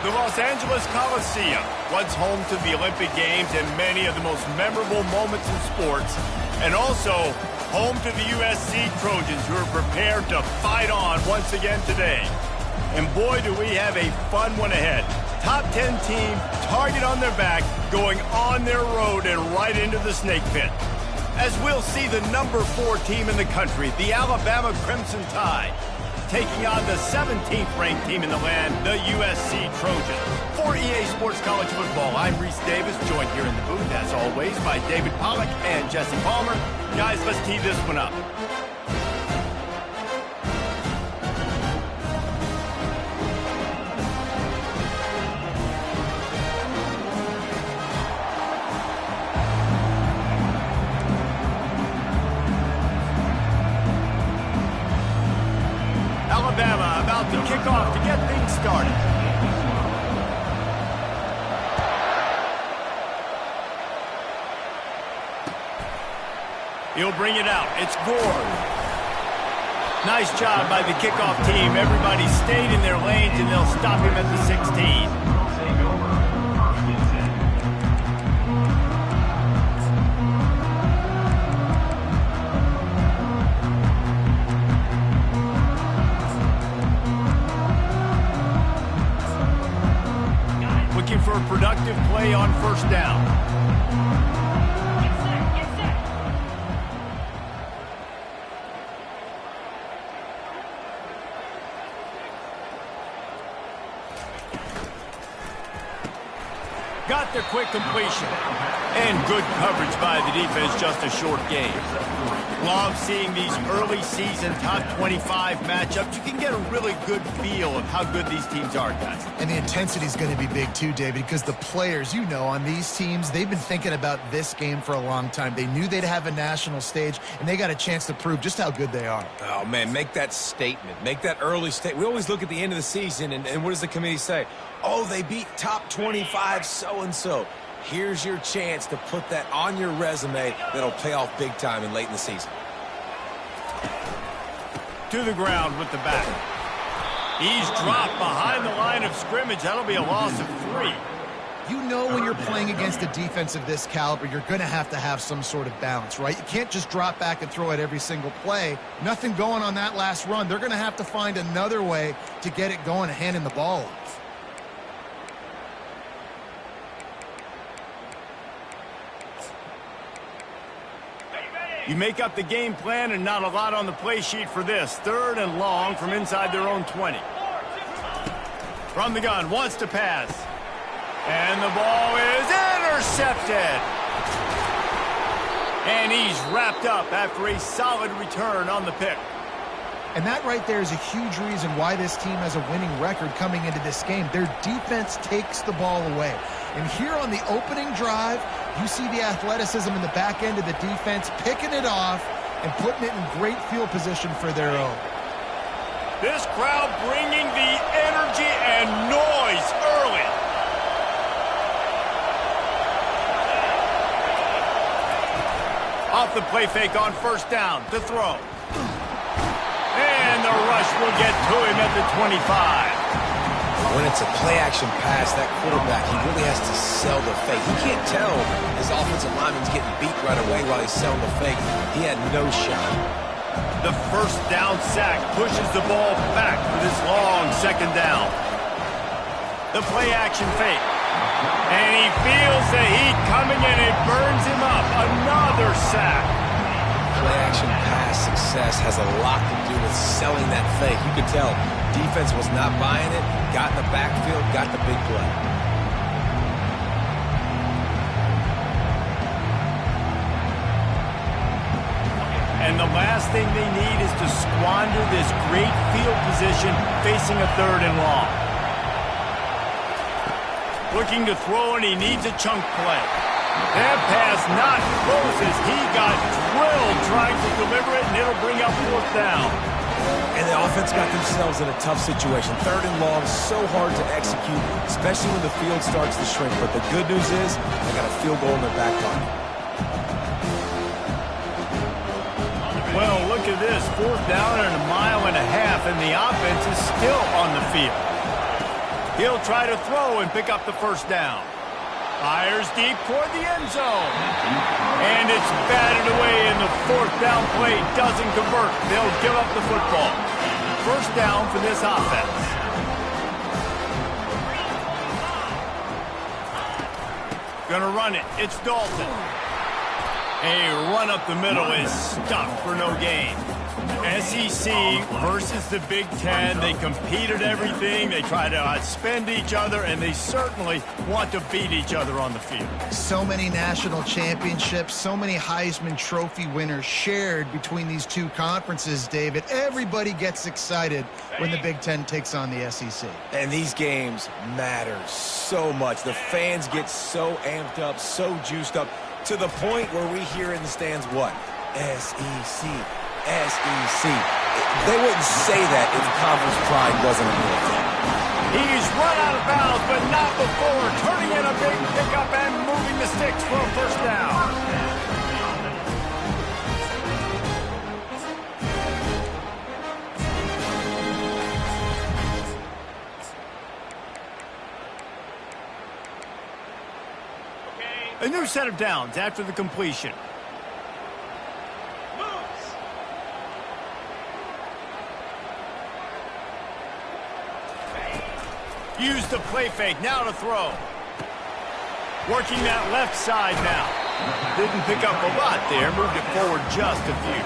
The Los Angeles Coliseum, once home to the Olympic Games and many of the most memorable moments in sports, and also home to the USC Trojans, who are prepared to fight on once again today. And boy, do we have a fun one ahead. Top 10 team, target on their back, going on their road and right into the snake pit. As we'll see the number 4 team in the country, the Alabama Crimson Tide, taking on the 17th ranked team in the land, the USC Trojans. For EA Sports College Football, I'm Reese Davis, joined here in the booth, as always, by David Pollack and Jesse Palmer. Guys, let's tee this one up. Alabama about to kick off to get things started. He'll bring it out. It's Gore. Nice job by the kickoff team. Everybody stayed in their lanes, and they'll stop him at the 16. Looking for a productive play on first down. Got the quick completion. And good coverage by the defense, just a short game. Love seeing these early season top 25 matchups. You can get a really good feel of how good these teams are, guys. And the intensity is going to be big too, David, because the players, you know, on these teams, they've been thinking about this game for a long time. They knew they'd have a national stage, and they got a chance to prove just how good they are. Oh, man, make that statement. Make that early statement. We always look at the end of the season, and what does the committee say? Oh, they beat top 25 so-and-so. Here's your chance to put that on your resume that'll pay off big time and late in the season. To the ground with the back. He's dropped behind the line of scrimmage. That'll be a loss of 3. You know when you're playing against a defense of this caliber, you're going to have some sort of balance, right? You can't just drop back and throw it every single play. Nothing going on that last run. They're going to have to find another way to get it going and handing the ball off. You make up the game plan and not a lot on the play sheet for this. 3rd and long from inside their own 20. From the gun, wants to pass. And the ball is intercepted. And he's wrapped up after a solid return on the pick. And that right there is a huge reason why this team has a winning record coming into this game. Their defense takes the ball away. And here on the opening drive, you see the athleticism in the back end of the defense, picking it off and putting it in great field position for their own. This crowd bringing the energy and noise early. Off the play fake on first down to throw. And the rush will get to him at the 25. When it's a play-action pass, that quarterback, he really has to sell the fake. He can't tell his offensive lineman's getting beat right away while he's selling the fake. He had no shot. The first down sack pushes the ball back for this long second down. The play-action fake. And he feels the heat coming and it burns him up. Another sack. Play-action pass success has a lot to do with selling that fake. You could tell defense was not buying it, got in the backfield, got the big play. And the last thing they need is to squander this great field position facing a 3rd and long. Looking to throw, and he needs a chunk play. That pass not close as he got drilled trying to deliver it, and it'll bring up 4th down. And the offense got themselves in a tough situation. 3rd and long, so hard to execute, especially when the field starts to shrink. But the good news is they got a field goal in their back pocket. Well, look at this. 4th down and a mile and a half, and the offense is still on the field. He'll try to throw and pick up the first down. Fires deep toward the end zone. And it's batted away, and the fourth down play doesn't convert. They'll give up the football. First down for this offense. Gonna run it. It's Dalton. A run up the middle is stuffed for no gain. SEC versus the Big Ten. They compete at everything. They try to outspend each other, and they certainly want to beat each other on the field. So many national championships, so many Heisman Trophy winners shared between these two conferences, David. Everybody gets excited when the Big Ten takes on the SEC. And these games matter so much. The fans get so amped up, so juiced up, to the point where we hear in the stands what? SEC. SEC. They wouldn't say that if conference pride wasn't important. He's run out of bounds, but not before turning in a big pickup and moving the sticks for a first down. A new set of downs after the completion. Use the play fake, now to throw. Working that left side now. Didn't pick up a lot there, moved it forward just a few.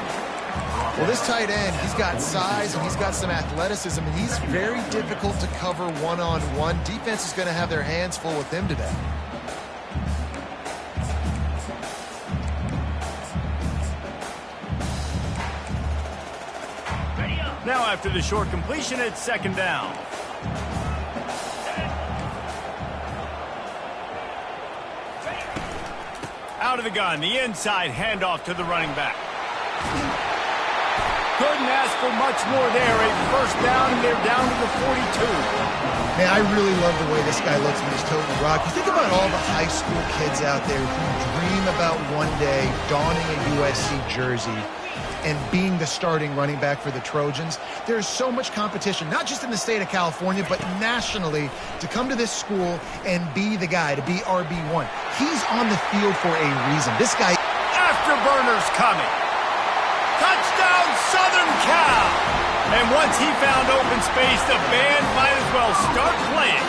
Well, this tight end, he's got size and he's got some athleticism, and he's very difficult to cover one-on-one. Defense is going to have their hands full with him today. Now after the short completion, it's second down. Out of the gun, the inside handoff to the running back. Couldn't ask for much more there. A first down, and they're down to the 42. Man, I really love the way this guy looks when he's toting the rock. You think about all the high school kids out there who dream about one day donning a USC jersey and being the starting running back for the Trojans. There's so much competition, not just in the state of California, but nationally, to come to this school and be the guy, to be RB1. He's on the field for a reason. This guy... Afterburners coming. Touchdown, Southern Cal! And once he found open space, the band might as well start playing.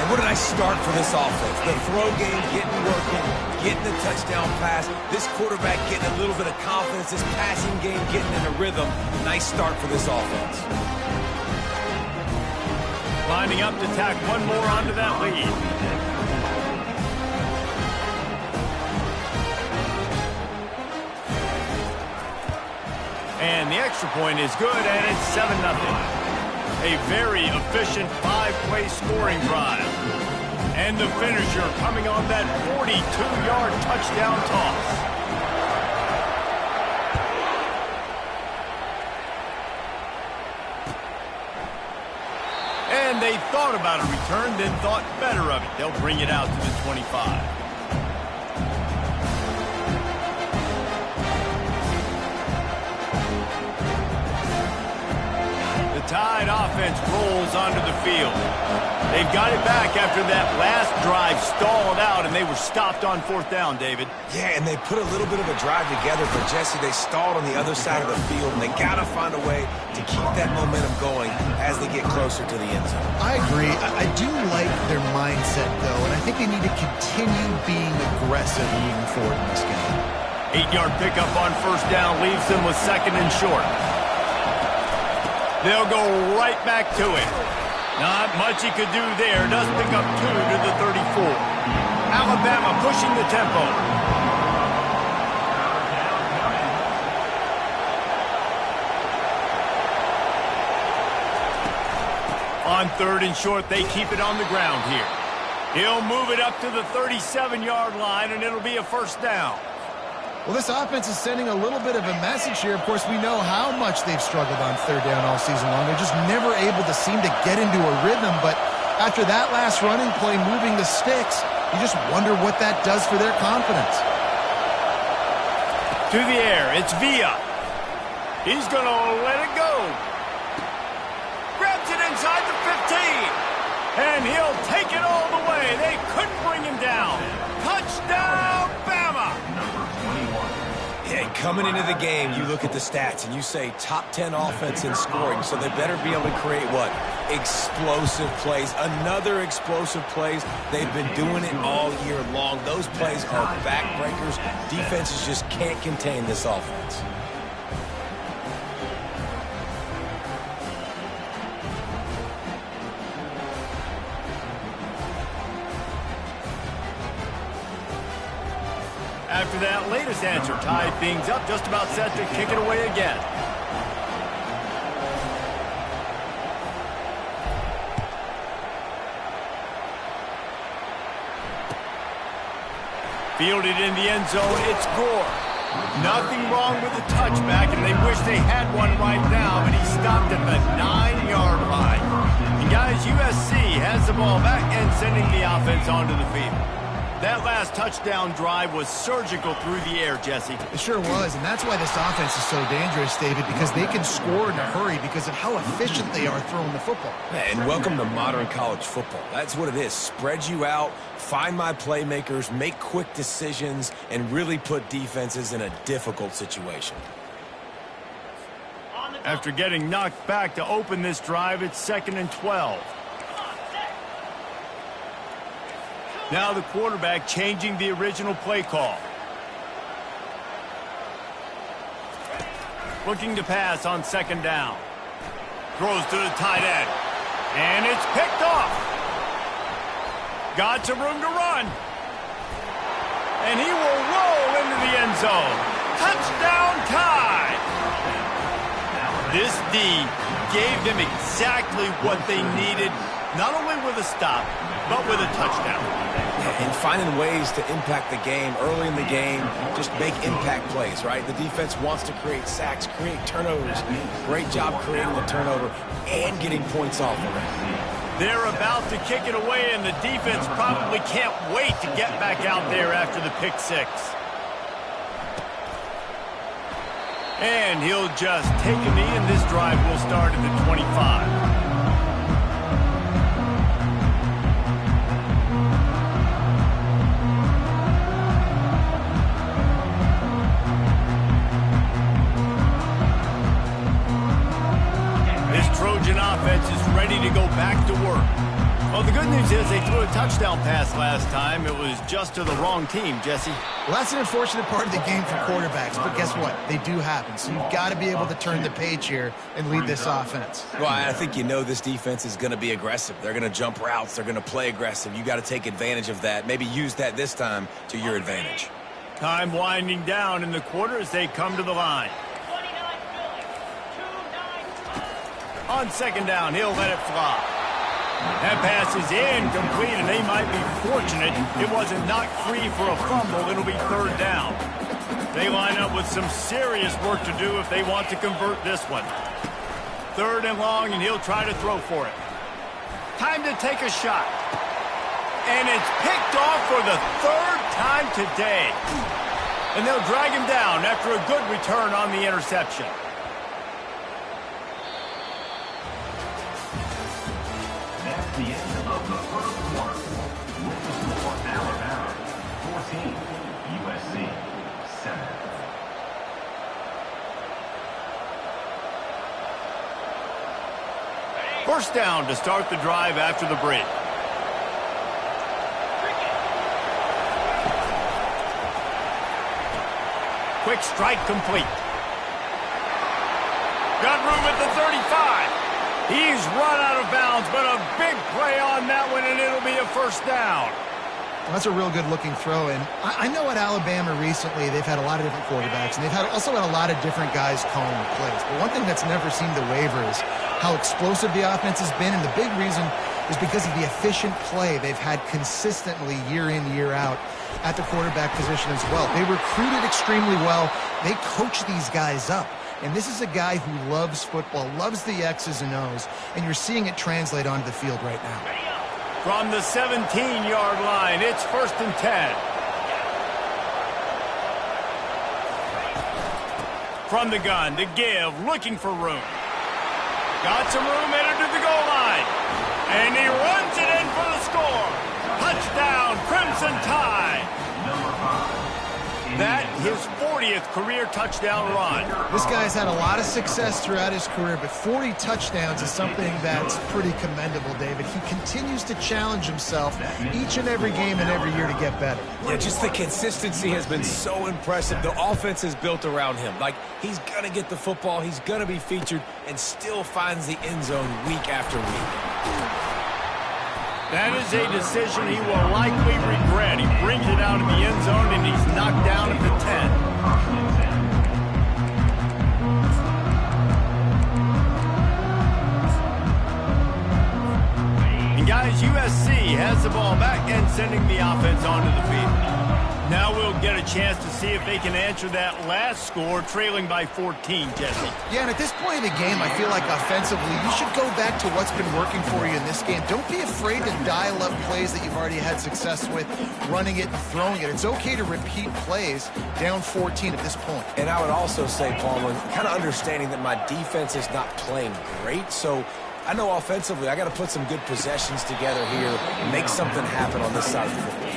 And what did I start for this offense? The throw game getting working, getting the touchdown pass, this quarterback getting a little bit of confidence, this passing game getting in a rhythm. Nice start for this offense. Lining up to tack one more onto that lead. And the extra point is good, and it's 7-0. A very efficient five-play scoring drive. And the finisher coming on that 42-yard touchdown toss. And they thought about a return, then thought better of it. They'll bring it out to the 25. Tide offense rolls onto the field. They've got it back after that last drive stalled out, and they were stopped on fourth down, David. Yeah, and they put a little bit of a drive together, but Jesse, they stalled on the other side of the field, and they got to find a way to keep that momentum going as they get closer to the end zone. I agree. I do like their mindset, though, and I think they need to continue being aggressive moving forward in this game. 8-yard pickup on first down leaves them with second and short. They'll go right back to it. Not much he could do there. Does pick up 2 to the 34. Alabama pushing the tempo. On third and short, they keep it on the ground here. He'll move it up to the 37-yard line, and it'll be a first down. Well, this offense is sending a little bit of a message here. Of course, we know how much they've struggled on third down all season long. They're just never able to seem to get into a rhythm. But after that last running play, moving the sticks, you just wonder what that does for their confidence. To the air, it's Villa. He's going to let it go. Grabs it inside the 15. And he'll take it all the way. They couldn't bring him down. Touchdown, Bama! Hey, coming into the game, you look at the stats and you say top 10 offense in scoring, so they better be able to create what? Explosive plays. Another explosive plays. They've been doing it all year long. Those plays are backbreakers. Defenses just can't contain this offense. After that latest answer tied things up, just about set to kick it away again. Fielded in the end zone, it's Gore. Nothing wrong with the touchback, and they wish they had one right now, but he stopped at the 9-yard line. And guys, USC has the ball back and sending the offense onto the field. That last touchdown drive was surgical through the air, Jesse. It sure was, and that's why this offense is so dangerous, David, because they can score in a hurry because of how efficient they are throwing the football. And welcome to modern college football. That's what it is. Spread you out, find my playmakers, make quick decisions, and really put defenses in a difficult situation. After getting knocked back to open this drive, it's 2nd and 12. Now the quarterback changing the original play call. Looking to pass on 2nd down. Throws to the tight end. And it's picked off. Got some room to run. And he will roll into the end zone. Touchdown Tide! This D gave them exactly what they needed, not only with a stop, but with a touchdown. And finding ways to impact the game early in the game, just make impact plays, right? The defense wants to create sacks, create turnovers. Great job creating the turnover and getting points off of it. They're about to kick it away, and the defense probably can't wait to get back out there after the pick six. And he'll just take a knee, and this drive will start at the 25. Trojan offense is ready to go back to work. Well, the good news is they threw a touchdown pass last time. It was just to the wrong team, Jesse. Well, that's an unfortunate part of the game for quarterbacks, but guess what? They do happen, so you've got to be able to turn the page here and lead this offense. Well, I think you know this defense is going to be aggressive. They're going to jump routes. They're going to play aggressive. You got to take advantage of that. Maybe use that this time to your advantage. Time winding down in the quarter as they come to the line. On 2nd down, he'll let it fly. That pass is incomplete, and they might be fortunate it wasn't knocked free for a fumble. It'll be 3rd down. They line up with some serious work to do if they want to convert this one. 3rd and long, and he'll try to throw for it. Time to take a shot. And it's picked off for the 3rd time today. And they'll drag him down after a good return on the interception. The end of the first quarter. With the score, Alabama 14, USC 7. First down to start the drive after the break. Quick strike complete. Got room at the 35. He's run out of bounds, but a big play on that one, and it'll be a 1st down. Well, that's a real good-looking throw, and I know at Alabama recently they've had a lot of different quarterbacks, and they've also had a lot of different guys calling the plays. But one thing that's never seemed to waver is how explosive the offense has been, and the big reason is because of the efficient play they've had consistently year in, year out at the quarterback position as well. They recruited extremely well. They coach these guys up. And this is a guy who loves football, loves the X's and O's, and you're seeing it translate onto the field right now. From the 17-yard line, it's 1st and 10. From the gun, to give, looking for room. Got some room, entered to the goal line. And he runs it in for the score. Touchdown, Crimson Tide. That his 40th career touchdown run. This guy's had a lot of success throughout his career, but 40 touchdowns is something that's pretty commendable, David. He continues to challenge himself each and every game and every year to get better. Yeah, just the consistency has been so impressive. The offense is built around him. Like, he's going to get the football, he's going to be featured, and still finds the end zone week after week. That is a decision he will likely regret. He brings it out of the end zone, and he's knocked down at the 10. And guys, USC has the ball back and sending the offense onto the field. Now we'll get a chance to see if they can answer that last score, trailing by 14, Jesse. Yeah, and at this point in the game, I feel like offensively, you should go back to what's been working for you in this game. Don't be afraid to dial up plays that you've already had success with, running it and throwing it. It's okay to repeat plays down 14 at this point. And I would also say, Palmer, kind of understanding that my defense is not playing great, so I know offensively I got to put some good possessions together here and make something happen on this side of the football.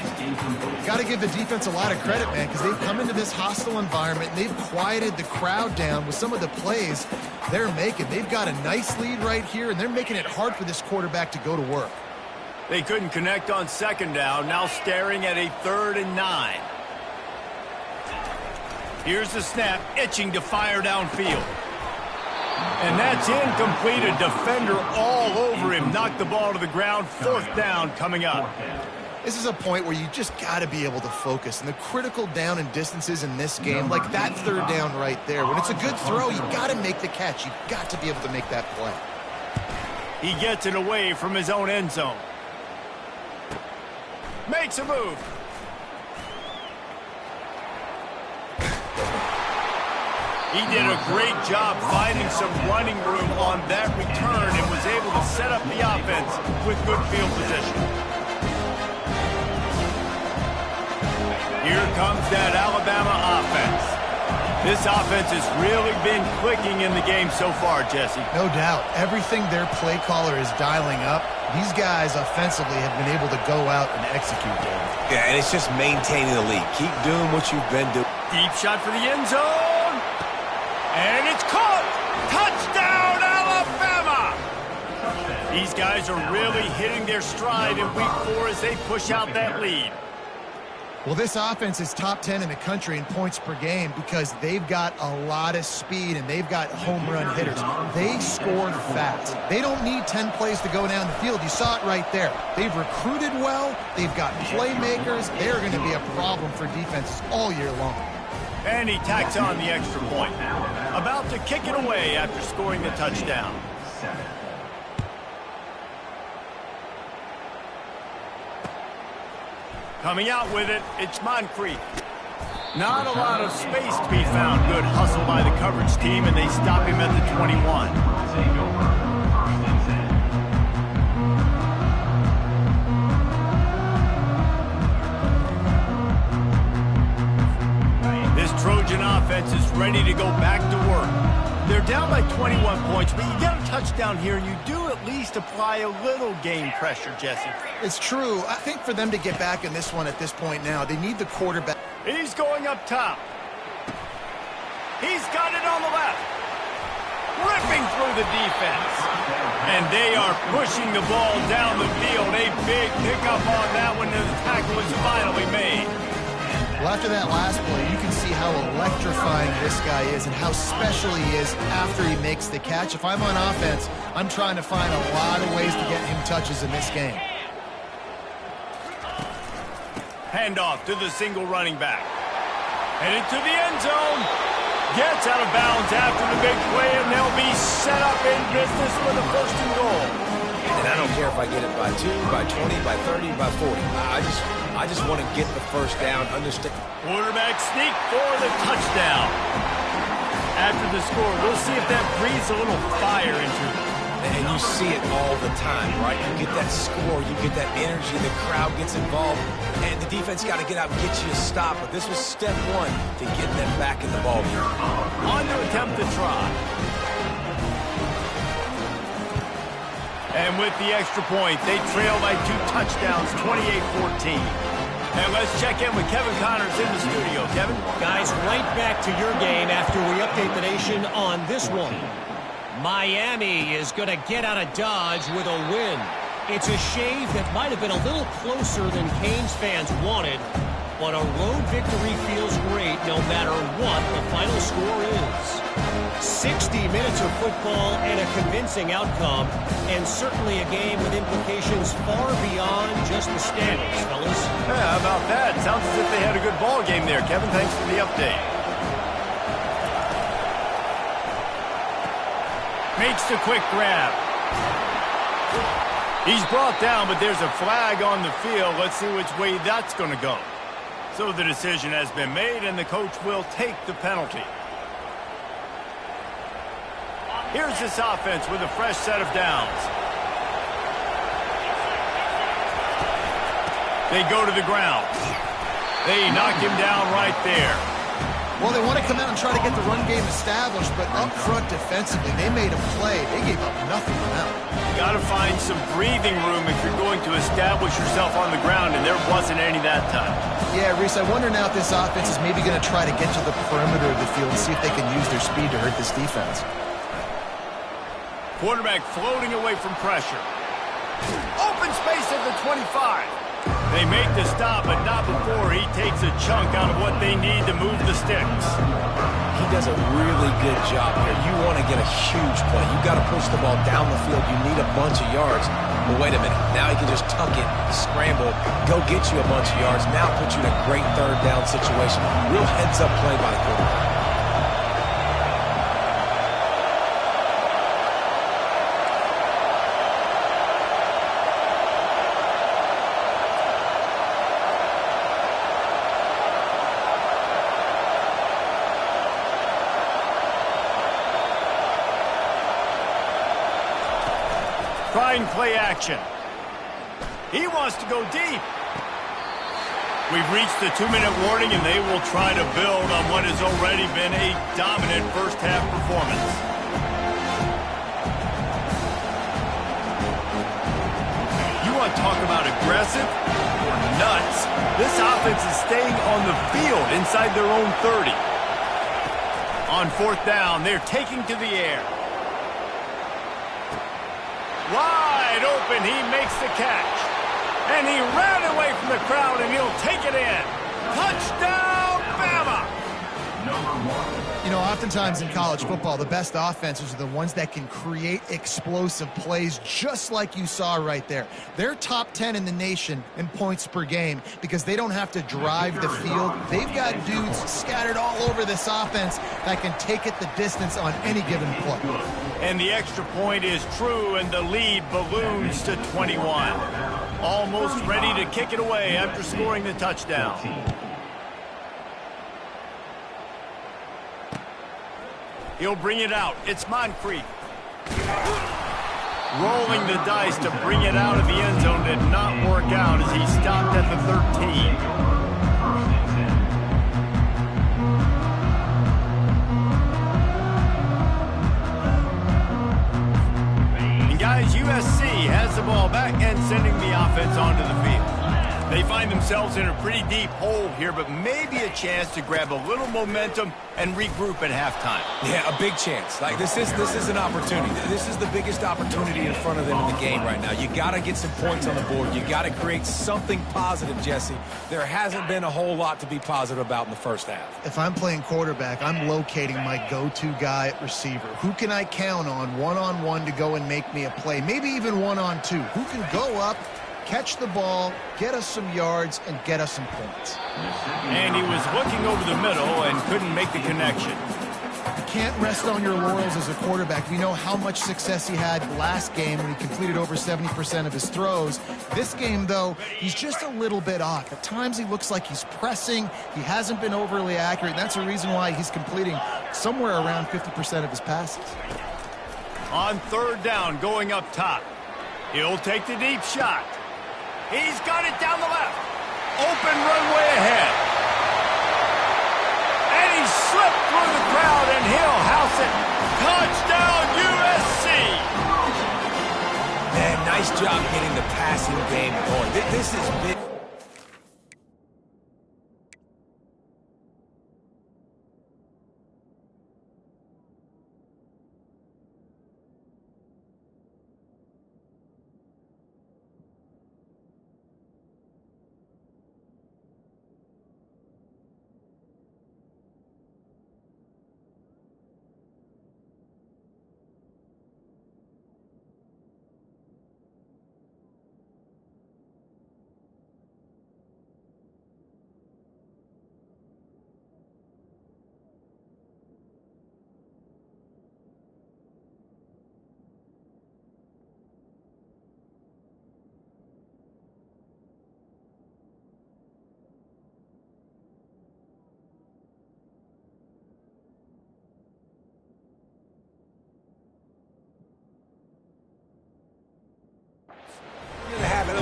Got to give the defense a lot of credit, man, because they've come into this hostile environment and they've quieted the crowd down with some of the plays they're making. They've got a nice lead right here, and they're making it hard for this quarterback to go to work. They couldn't connect on second down, now staring at a 3rd and 9. Here's the snap, itching to fire downfield. And that's incomplete. A defender all over him. Knocked the ball to the ground. 4th down coming up. This is a point where you just got to be able to focus. And the critical down and distances in this game, like that 3rd down right there, when it's a good throw, you got to make the catch. You've got to be able to make that play. He gets it away from his own end zone. Makes a move. He did a great job finding some running room on that return and was able to set up the offense with good field position. Here comes that Alabama offense. This offense has really been clicking in the game so far, Jesse. No doubt. Everything their play caller is dialing up, these guys offensively have been able to go out and execute, David. Yeah, and it's just maintaining the lead. Keep doing what you've been doing. Deep shot for the end zone. And it's caught! Touchdown, Alabama! These guys are really hitting their stride in week 4 as they push out that lead. Well, this offense is top 10 in the country in points per game because they've got a lot of speed and they've got home run hitters. They score fast. They don't need 10 plays to go down the field. You saw it right there. They've recruited well. They've got playmakers. They're going to be a problem for defenses all year long. And he tacks on the extra point. About to kick it away after scoring the touchdown. Coming out with it, it's Moncrief. Not a lot of space to be found. Good hustle by the coverage team, and they stop him at the 21. Trojan offense is ready to go back to work. They're down by 21 points, but you get a touchdown here, and you do at least apply a little game pressure, Jesse. It's true. I think for them to get back in this one at this point now, they need the quarterback. He's going up top. He's got it on the left. Ripping through the defense. And they are pushing the ball down the field. A big pickup on that one, and the tackle is finally made. Well, after that last play, you can see how electrifying this guy is and how special he is after he makes the catch. If I'm on offense, I'm trying to find a lot of ways to get him touches in this game. Handoff to the single running back. Headed to the end zone. Gets out of bounds after the big play, and they'll be set up in business for the 1st and goal. And I don't care if I get it by 2, by 20, by 30, by 40. I just want to get the 1st down, understand. Quarterback sneak for the touchdown. After the score, we'll see if that breathes a little fire into them. And you see it all the time, right? You get that score, you get that energy, the crowd gets involved, and the defense got to get out and get you a stop. But this was step 1 to get them back in the ballgame. On to attempt the try. And with the extra point, they trail by 2 touchdowns, 28-14. And let's check in with Kevin Connors in the studio. Kevin? Guys, right back to your game after we update the nation on this one. Miami is going to get out of Dodge with a win. It's a shave that might have been a little closer than Canes fans wanted, but a road victory feels great no matter what the final score is. 60 minutes of football and a convincing outcome, and certainly a game with implications far beyond just the standings, fellas. Yeah, how about that? Sounds as if they had a good ball game there, Kevin. Thanks for the update. Makes the quick grab. He's brought down, but there's a flag on the field. Let's see which way that's going to go. So the decision has been made, and the coach will take the penalty. Here's this offense with a fresh set of downs. They go to the ground. They knock him down right there. Well, they want to come out and try to get the run game established, but up front defensively, they made a play. They gave up nothing on that. Got to find some breathing room if you're going to establish yourself on the ground, and there wasn't any that time. Yeah, Reese, I wonder now if this offense is maybe going to try to get to the perimeter of the field and see if they can use their speed to hurt this defense. Quarterback floating away from pressure. Open space at the 25. They make the stop, but not before he takes a chunk out of what they need to move the sticks. He does a really good job here. You want to get a huge play. You got to push the ball down the field. You need a bunch of yards. But wait a minute. Now he can just tuck it, scramble, go get you a bunch of yards. Now put you in a great third down situation. Real heads-up play by the quarterback. Trying play action. He wants to go deep. We've reached the 2-minute warning, and they will try to build on what has already been a dominant first-half performance. You want to talk about aggressive or nuts? This offense is staying on the field inside their own 30. On 4th down, they're taking to the air. Wide open, he makes the catch. And he ran away from the crowd, and he'll take it in. Touchdown, Bama! You know, oftentimes in college football, the best offenses are the ones that can create explosive plays just like you saw right there. They're top 10 in the nation in points per game because they don't have to drive the field. They've got dudes scattered all over this offense that can take it the distance on any given play. And the extra point is true, and the lead balloons to 21. Almost ready to kick it away after scoring the touchdown. He'll bring it out. It's Moncrief. Rolling the dice to bring it out of the end zone did not work out as he stopped at the 13. And guys, USC has the ball back and sending the offense onto the field. They find themselves in a pretty deep hole here, but maybe a chance to grab a little momentum and regroup at halftime. Yeah, a big chance. Like this is an opportunity. This is the biggest opportunity in front of them in the game right now. You got to get some points on the board. You got to create something positive, Jesse. There hasn't been a whole lot to be positive about in the first half. If I'm playing quarterback, I'm locating my go-to guy at receiver. Who can I count on one-on-one to go and make me a play? Maybe even one-on-two. Who can go up, catch the ball, get us some yards, and get us some points. And he was looking over the middle and couldn't make the connection. You can't rest on your laurels as a quarterback. We know how much success he had last game when he completed over 70% of his throws. This game, though, he's just a little bit off. At times he looks like he's pressing. He hasn't been overly accurate, and that's the reason why he's completing somewhere around 50% of his passes. On 3rd down, going up top. He'll take the deep shot. He's got it down the left. Open runway ahead. And he slipped through the crowd, and he'll house it. Touchdown, USC! Man, Nice job getting the passing game going. This is big.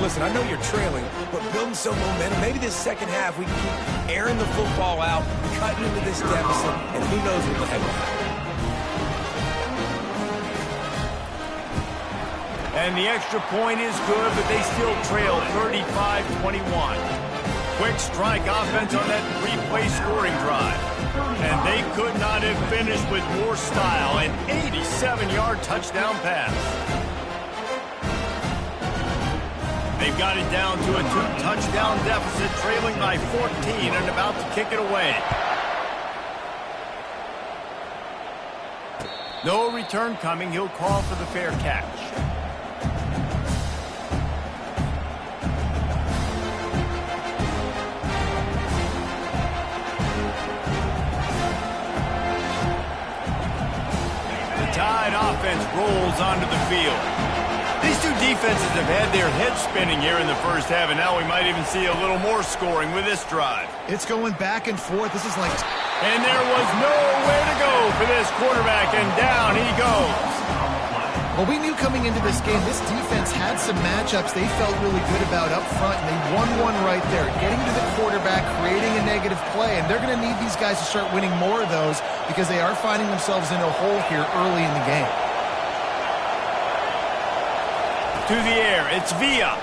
Listen, I know you're trailing, but building some momentum. Maybe this second half we can keep airing the football out, cutting into this deficit, and who knows what the heck will happen. And the extra point is good, but they still trail 35-21. Quick strike offense on that three-play scoring drive. And they could not have finished with more style. An 87-yard touchdown pass. They've got it down to a 2-touchdown deficit, trailing by 14 and about to kick it away. No return coming. He'll call for the fair catch. The Tide offense rolls onto the field. These two defenses have had their heads spinning here in the first half, and now we might even see a little more scoring with this drive. It's going back and forth. This is like... And there was nowhere to go for this quarterback, and down he goes. Well, we knew coming into this game, this defense had some matchups they felt really good about up front, and they won one right there, getting to the quarterback, creating a negative play, and they're going to need these guys to start winning more of those because they are finding themselves in a hole here early in the game. To the air, it's Villa.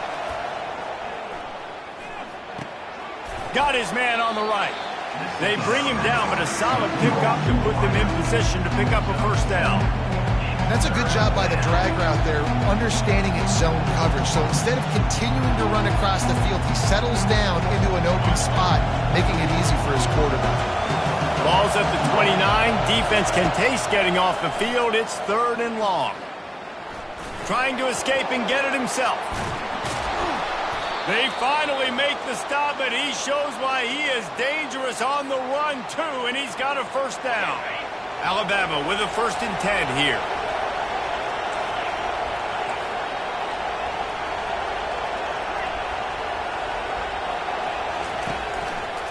Got his man on the right. They bring him down, but a solid pickup to put them in position to pick up a first down. That's a good job by the drag route there, understanding its zone coverage. So instead of continuing to run across the field, he settles down into an open spot, making it easy for his quarterback. Ball's at the 29. Defense can taste getting off the field. It's 3rd and long. Trying to escape and get it himself. They finally make the stop, but he shows why he is dangerous on the run, too, and he's got a first down. Alabama with a 1st and 10 here.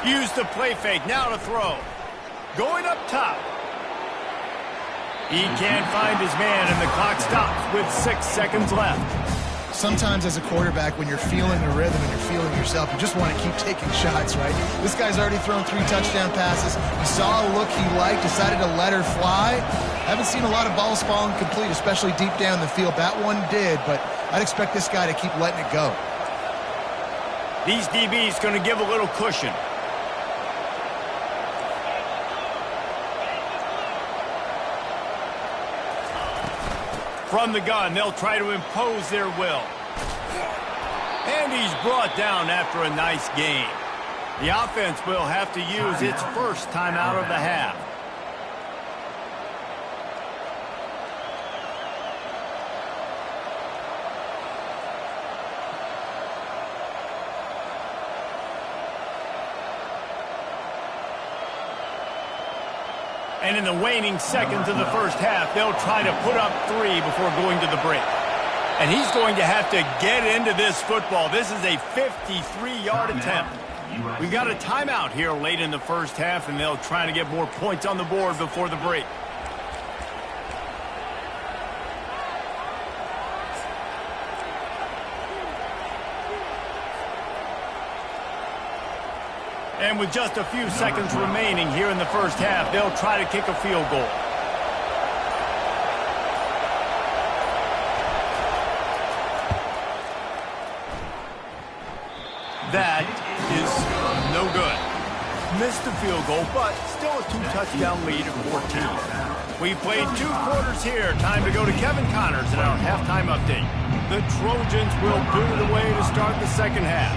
Use the play fake, now to throw. Going up top. He can't find his man, and the clock stops with 6 seconds left. Sometimes as a quarterback, when you're feeling the rhythm and you're feeling yourself, you just want to keep taking shots, right? This guy's already thrown 3 touchdown passes. He saw a look he liked, decided to let her fly. Haven't seen a lot of balls fall incomplete, especially deep down the field. That one did, but I'd expect this guy to keep letting it go. These DBs going to give a little cushion. From the gun, they'll try to impose their will. And he's brought down after a nice game. The offense will have to use its first timeout of the half. And in the waning seconds of the first half, they'll try to put up 3 before going to the break. And he's going to have to get into this football. This is a 53-yard attempt. We've got a timeout here late in the first half, and they'll try to get more points on the board before the break. And with just a few seconds remaining here in the first half, they'll try to kick a field goal. That is no good. Missed the field goal, but still a 2-touchdown lead at 14. We've played 2 quarters here. Time to go to Kevin Connors in our halftime update. The Trojans will boot it away to start the second half.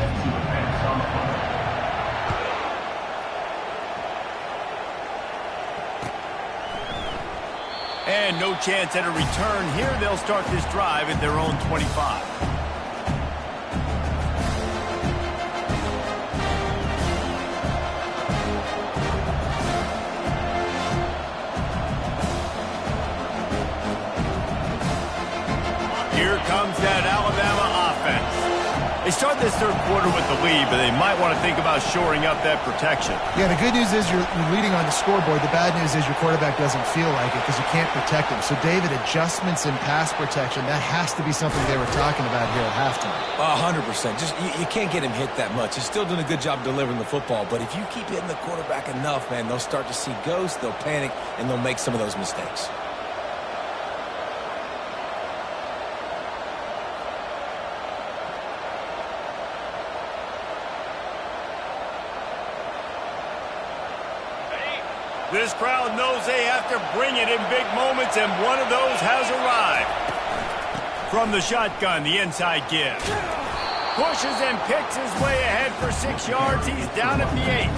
And no chance at a return here. They'll start this drive at their own 25. Here comes that Alabama offense. They start this third quarter with the lead, but they might want to think about shoring up that protection. Yeah, the good news is you're leading on the scoreboard. The bad news is your quarterback doesn't feel like it because you can't protect him. So, David, adjustments in pass protection, that has to be something they were talking about here at halftime. 100%. Just you can't get him hit that much. He's still doing a good job delivering the football, but if you keep hitting the quarterback enough, man, they'll start to see ghosts, they'll panic, and they'll make some of those mistakes. This crowd knows they have to bring it in big moments, and one of those has arrived. From the shotgun, the inside give. Pushes and picks his way ahead for 6 yards. He's down at the 8.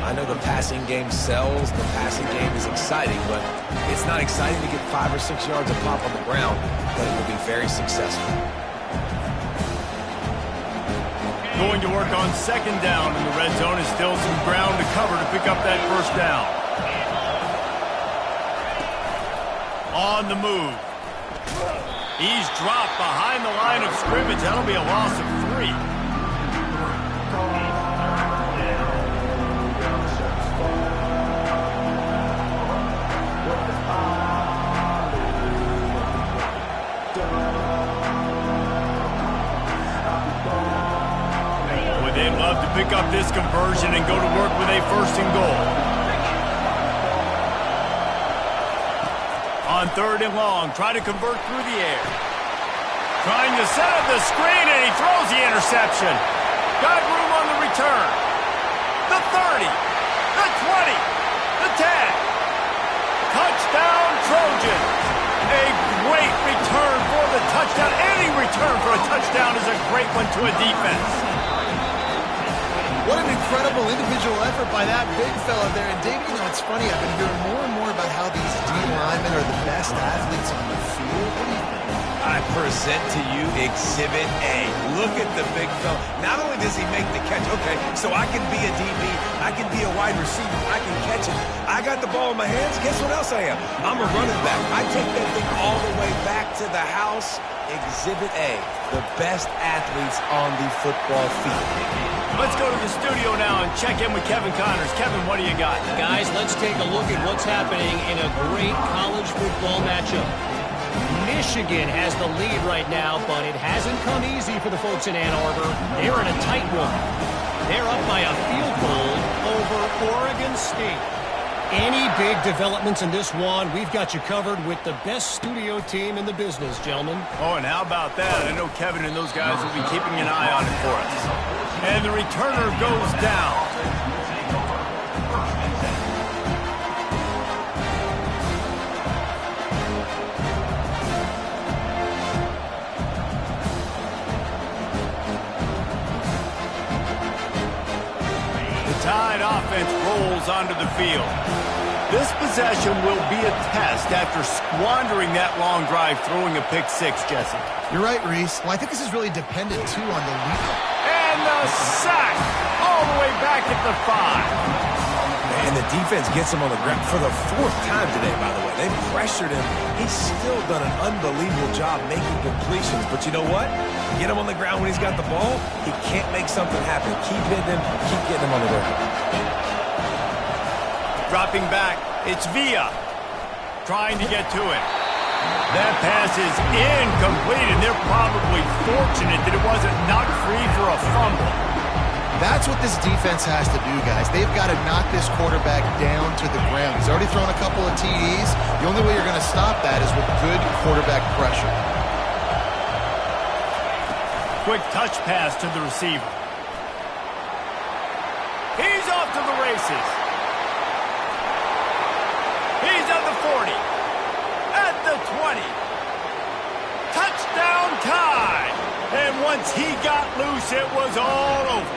I know the passing game sells, the passing game is exciting, but it's not exciting to get 5 or 6 yards of pop on the ground, but it will be very successful. Going to work on second down in the red zone. Is still some ground to cover to pick up that first down. On the move. He's dropped behind the line of scrimmage. That'll be a loss of 3. Would they love to pick up this conversion and go to work with a 1st and goal? On 3rd and long, try to convert through the air. Trying to set up the screen, and he throws the interception. Got room on the return. The 30, the 20, the 10. Touchdown, Trojans. A great return for the touchdown. Any return for a touchdown is a great one to a defense. What an incredible individual effort by that big fella there. And, Dave, you know, it's funny. I've been hearing more and more about how these D linemen are the best athletes on the field. What do you think? I present to you Exhibit A. Look at the big fella. Not only does he make the catch, okay, so I can be a DB, I can be a wide receiver, I can catch it. I got the ball in my hands. Guess what else I am? I'm a running back. I take that thing all the way back to the house. Exhibit A, the best athletes on the football field. Let's go to the studio now and check in with Kevin Connors. Kevin, what do you got? Guys, let's take a look at what's happening in a great college football matchup. Michigan has the lead right now, but it hasn't come easy for the folks in Ann Arbor. They're in a tight one. They're up by a field goal over Oregon State. Any big developments in this one, we've got you covered with the best studio team in the business, gentlemen. Oh, and how about that? I know Kevin and those guys will be keeping an eye on it for us. And the returner goes down. Tide offense rolls onto the field. This possession will be a test after squandering that long drive, throwing a pick 6, Jesse. You're right, Reese. Well, I think this is really dependent, too, on the leader. And the sack all the way back at the 5. And the defense gets him on the ground for the 4th time today, by the way. They pressured him. He's still done an unbelievable job making completions. But you know what? Get him on the ground when he's got the ball. He can't make something happen. Keep hitting him. Keep getting him on the ground. Dropping back. It's Villa trying to get to it. That pass is incomplete, and they're probably fortunate that it wasn't knocked free for a fumble. That's what this defense has to do, guys. They've got to knock this quarterback down to the ground. He's already thrown a couple of TDs. The only way you're going to stop that is with good quarterback pressure. Quick touch pass to the receiver. He's off to the races. He's at the 40. At the 20. Touchdown tie. And once he got loose, it was all over.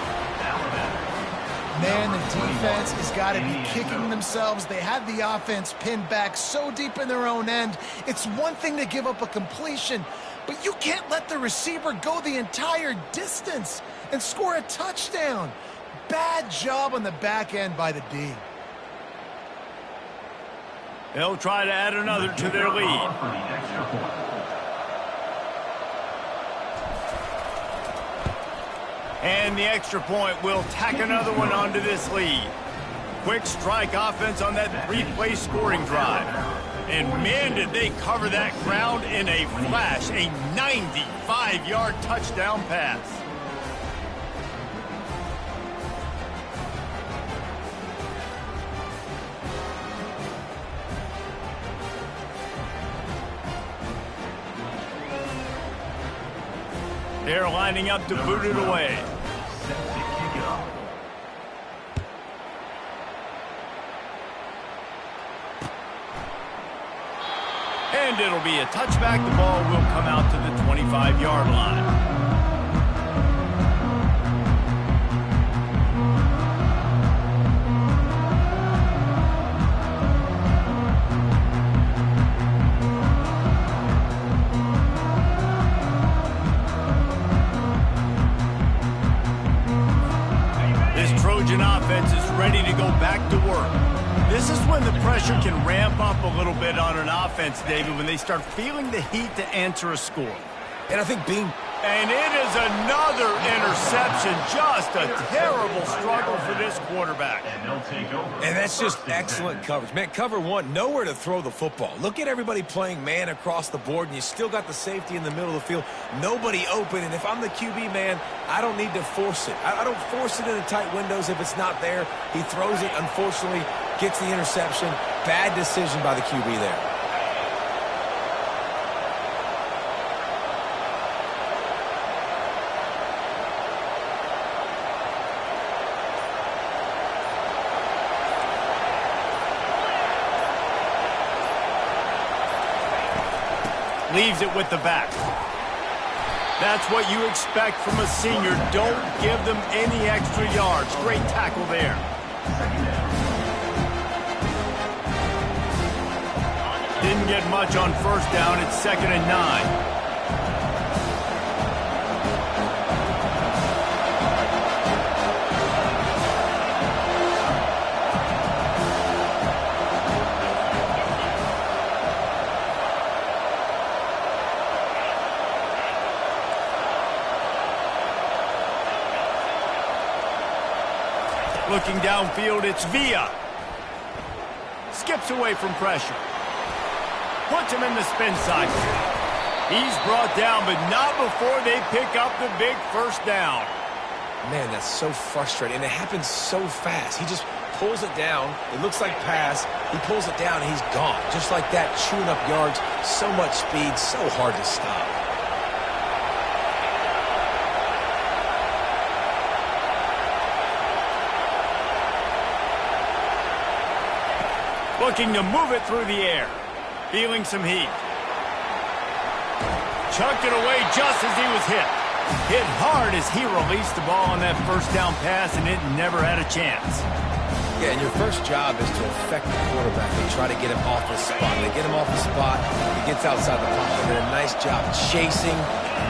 Man, the defense has got to be kicking themselves. They had the offense pinned back so deep in their own end. It's one thing to give up a completion, but you can't let the receiver go the entire distance and score a touchdown. Bad job on the back end by the D. They'll try to add another to their lead. And the extra point will tack another one onto this lead. Quick strike offense on that three-play scoring drive. And man, did they cover that ground in a flash. A 95-yard touchdown pass. They're lining up to boot it away. And it'll be a touchback. The ball will come out to the 25-yard line. Offense is ready to go back to work. This is when the pressure can ramp up a little bit on an offense, David, when they start feeling the heat to answer a score. And I think being... And it is another interception. Just a terrible struggle for this quarterback. And that's just excellent coverage. Man, cover one, nowhere to throw the football. Look at everybody playing man across the board, and you still got the safety in the middle of the field. Nobody open, and if I'm the QB, man, I don't need to force it. I don't force it into tight windows if it's not there. He throws it, unfortunately, gets the interception. Bad decision by the QB there. Leaves it with the back. That's what you expect from a senior. Don't give them any extra yards. Great tackle there. Didn't get much on first down. It's 2nd and 9. Looking downfield, it's Villa. Skips away from pressure. Puts him in the spin cycle. He's brought down, but not before they pick up the big first down. Man, that's so frustrating, and it happens so fast. He just pulls it down. It looks like pass. He pulls it down, and he's gone. Just like that, chewing up yards. So much speed, so hard to stop. Looking to move it through the air. Feeling some heat. Chucked it away just as he was hit. Hit hard as he released the ball on that first down pass, and it never had a chance. Yeah, and your first job is to affect the quarterback. They try to get him off the spot. They get him off the spot. He gets outside the pocket. They did a nice job chasing,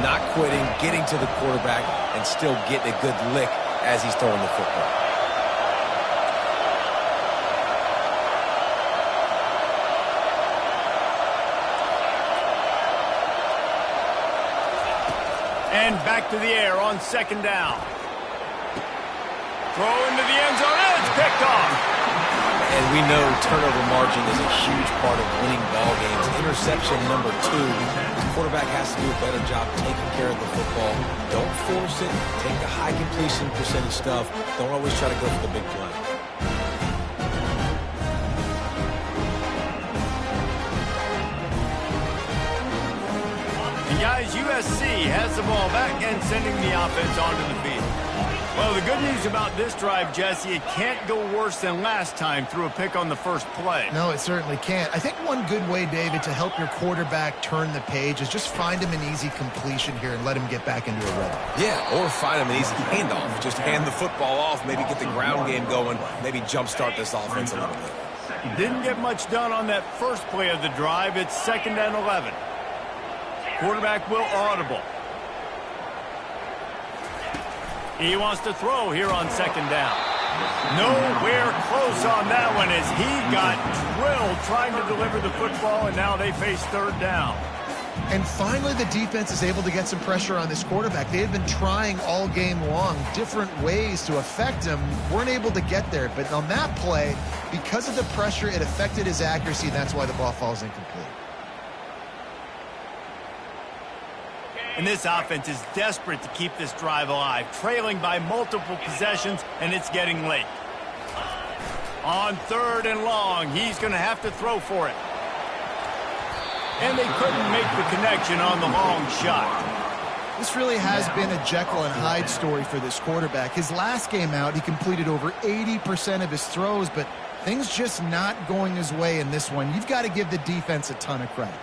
not quitting, getting to the quarterback, and still getting a good lick as he's throwing the football. And back to the air on 2nd down. Throw into the end zone, and it's picked off. And we know turnover margin is a huge part of winning ball games. Interception number 2. The quarterback has to do a better job taking care of the football. Don't force it. Take the high completion percentage stuff. Don't always try to go for the big play. Guys, USC has the ball back and sending the offense onto the field. Well, the good news about this drive, Jesse, it can't go worse than last time through a pick on the first play. No, it certainly can't. I think one good way, David, to help your quarterback turn the page is just find him an easy completion here and let him get back into a rhythm. Yeah, or find him an easy handoff. Just hand the football off, maybe get the ground game going, maybe jumpstart this offense a little bit. Didn't get much done on that first play of the drive. It's 2nd and 11. Quarterback will audible. He wants to throw here on 2nd down. Nowhere close on that one as he got drilled trying to deliver the football, and now they face 3rd down. And finally, the defense is able to get some pressure on this quarterback. They had been trying all game long different ways to affect him. Weren't able to get there. But on that play, because of the pressure, it affected his accuracy, and that's why the ball falls incomplete. And this offense is desperate to keep this drive alive, trailing by multiple possessions, and it's getting late. On 3rd and long, he's going to have to throw for it. And they couldn't make the connection on the long shot. This really has been a Jekyll and Hyde story for this quarterback. His last game out, he completed over 80% of his throws, but things just not going his way in this one. You've got to give the defense a ton of credit.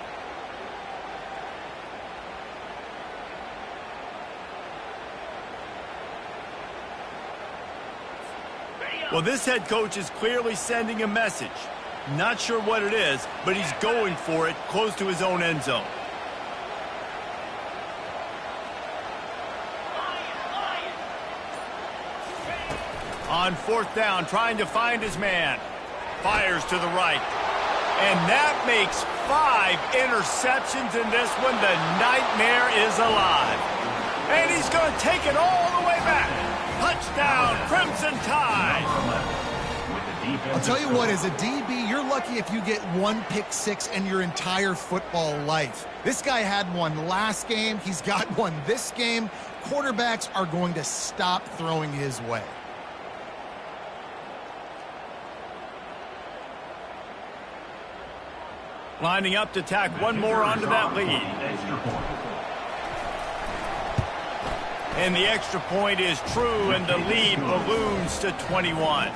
Well, this head coach is clearly sending a message. Not sure what it is, but he's going for it close to his own end zone. On 4th down, trying to find his man. Fires to the right. And that makes 5 interceptions in this one. The nightmare is alive. And he's going to take it all the way back. Touchdown, Crimson Tide. I'll tell you what, as a DB, you're lucky if you get 1 pick six in your entire football life. This guy had one last game. He's got one this game. Quarterbacks are going to stop throwing his way. Lining up to tack one more onto that lead. And the extra point is true, and the lead balloons to 21.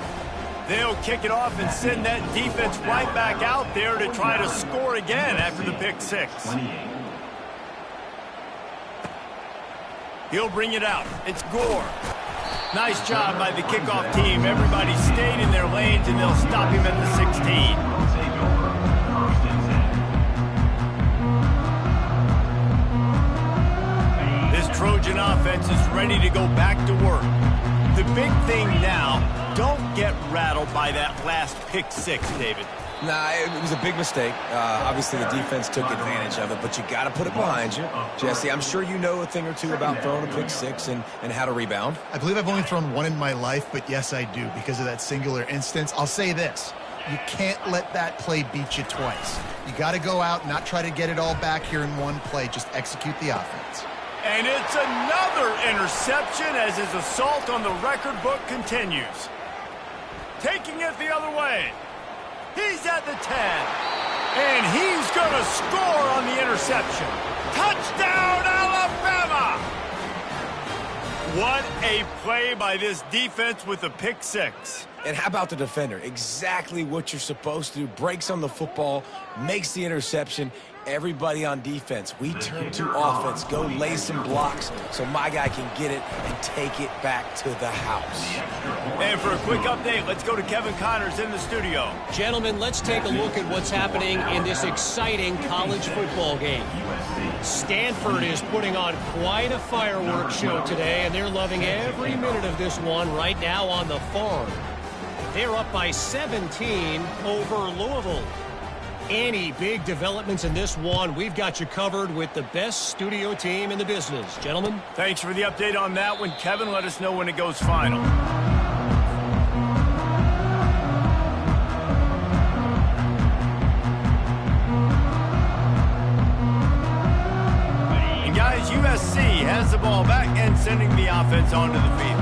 They'll kick it off and send that defense right back out there to try to score again after the pick six. He'll bring it out. It's Gore. Nice job by the kickoff team. Everybody stayed in their lanes, and they'll stop him at the 16. Trojan offense is ready to go back to work. The big thing now, don't get rattled by that last pick six, David. Nah, it was a big mistake. Obviously, the defense took advantage of it, but you got to put it behind you. Jesse, I'm sure you know a thing or two about throwing a pick six and how to rebound. I believe I've only thrown one in my life, but yes, I do because of that singular instance. I'll say this. You can't let that play beat you twice. You got to go out and not try to get it all back here in one play. Just execute the offense. And it's another interception as his assault on the record book continues. Taking it the other way. He's at the 10. And he's going to score on the interception. Touchdown, Alabama! What a play by this defense with a pick six. And how about the defender? Exactly what you're supposed to do. Breaks on the football, makes the interception. Everybody on defense, we turn to offense. Go lay some blocks so my guy can get it and take it back to the house. And for a quick update, let's go to Kevin Connors in the studio. Gentlemen, let's take a look at what's happening in this exciting college football game. Stanford is putting on quite a fireworks show today, and they're loving every minute of this one right now on the farm. They're up by 17 over Louisville. Any big developments in this one, we've got you covered with the best studio team in the business. Gentlemen? Thanks for the update on that one, Kevin. Let us know when it goes final. And guys, USC has the ball back and sending the offense onto the field.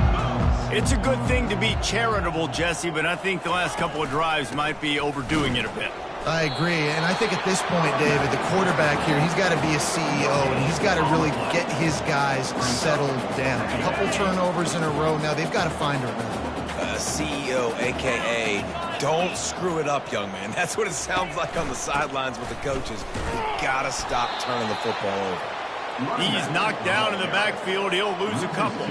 It's a good thing to be charitable, Jesse, but I think the last couple of drives might be overdoing it a bit. I agree, and I think at this point, David, the quarterback here, he's got to be a CEO, and he's got to really get his guys settled down. A couple turnovers in a row now. They've got to find a rhythm. CEO, a.k.a. don't screw it up, young man. That's what it sounds like on the sidelines with the coaches. You got to stop turning the football over. He's knocked down in the backfield. He'll lose a couple.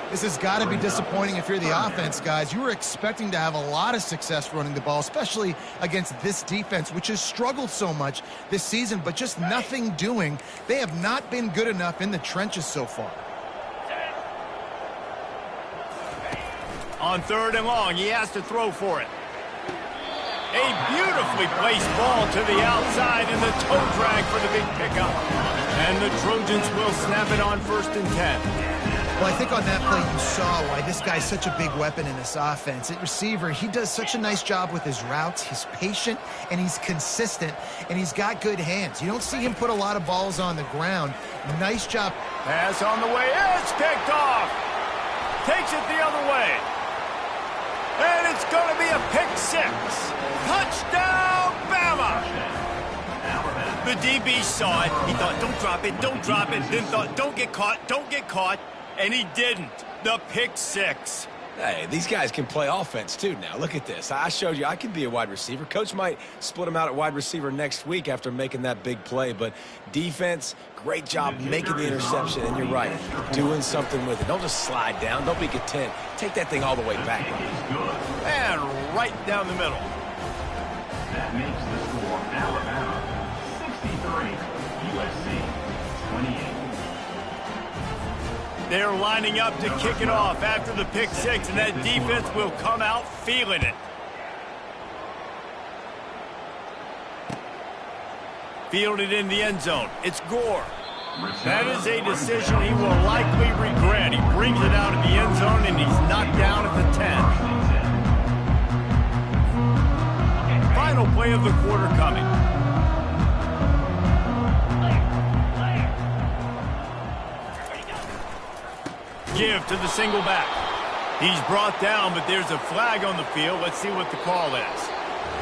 This has got to be disappointing if you're the offense, guys. You were expecting to have a lot of success running the ball, especially against this defense, which has struggled so much this season, but just nothing doing. They have not been good enough in the trenches so far. On 3rd and long, he has to throw for it. A beautifully placed ball to the outside and the toe drag for the big pickup. And the Trojans will snap it on 1st and 10. Well, I think on that play you saw why this guy's such a big weapon in this offense. At receiver, he does such a nice job with his routes. He's patient, and he's consistent, and he's got good hands. You don't see him put a lot of balls on the ground. Nice job. Pass on the way. It's kicked off. Takes it the other way. And it's going to be a pick 6. Touchdown, Bama! The DB saw it. He thought, don't drop it, don't drop it. Then thought, don't get caught, don't get caught. And he didn't. The pick 6. Hey, these guys can play offense, too, now. Look at this. I showed you I can be a wide receiver. Coach might split him out at wide receiver next week after making that big play. But defense, great job making the interception. And you're right, doing something with it. Don't just slide down. Don't be content. Take that thing all the way back. And right down the middle. That makes the score Alabama 63, USC 28. They're lining up to kick it off after the pick 6, and that defense will come out feeling it. Fielded in the end zone. It's Gore. That is a decision he will likely regret. He brings it out of the end zone, and he's knocked down at the 10. Final play of the quarter coming. Give to the single back. He's brought down, but there's a flag on the field. Let's see what the call is.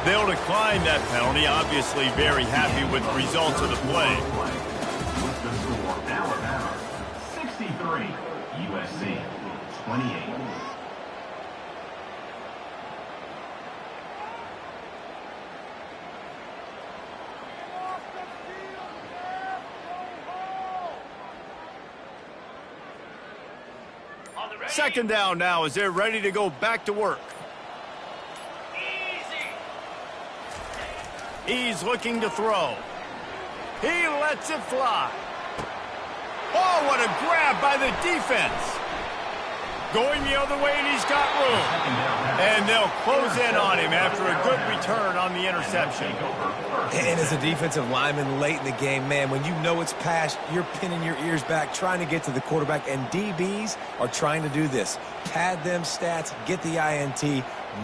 They'll decline that penalty. Obviously very happy with the results of the play. With the score Alabama 63, USC 28. Second down now as they're ready to go back to work. He's looking to throw. He lets it fly. Oh, what a grab by the defense. Going the other way, and he's got room. And they'll close in on him after a good return on the interception. And as a defensive lineman late in the game, man, when you know it's passed, you're pinning your ears back, trying to get to the quarterback, and DBs are trying to do this. Pad them stats, get the INT.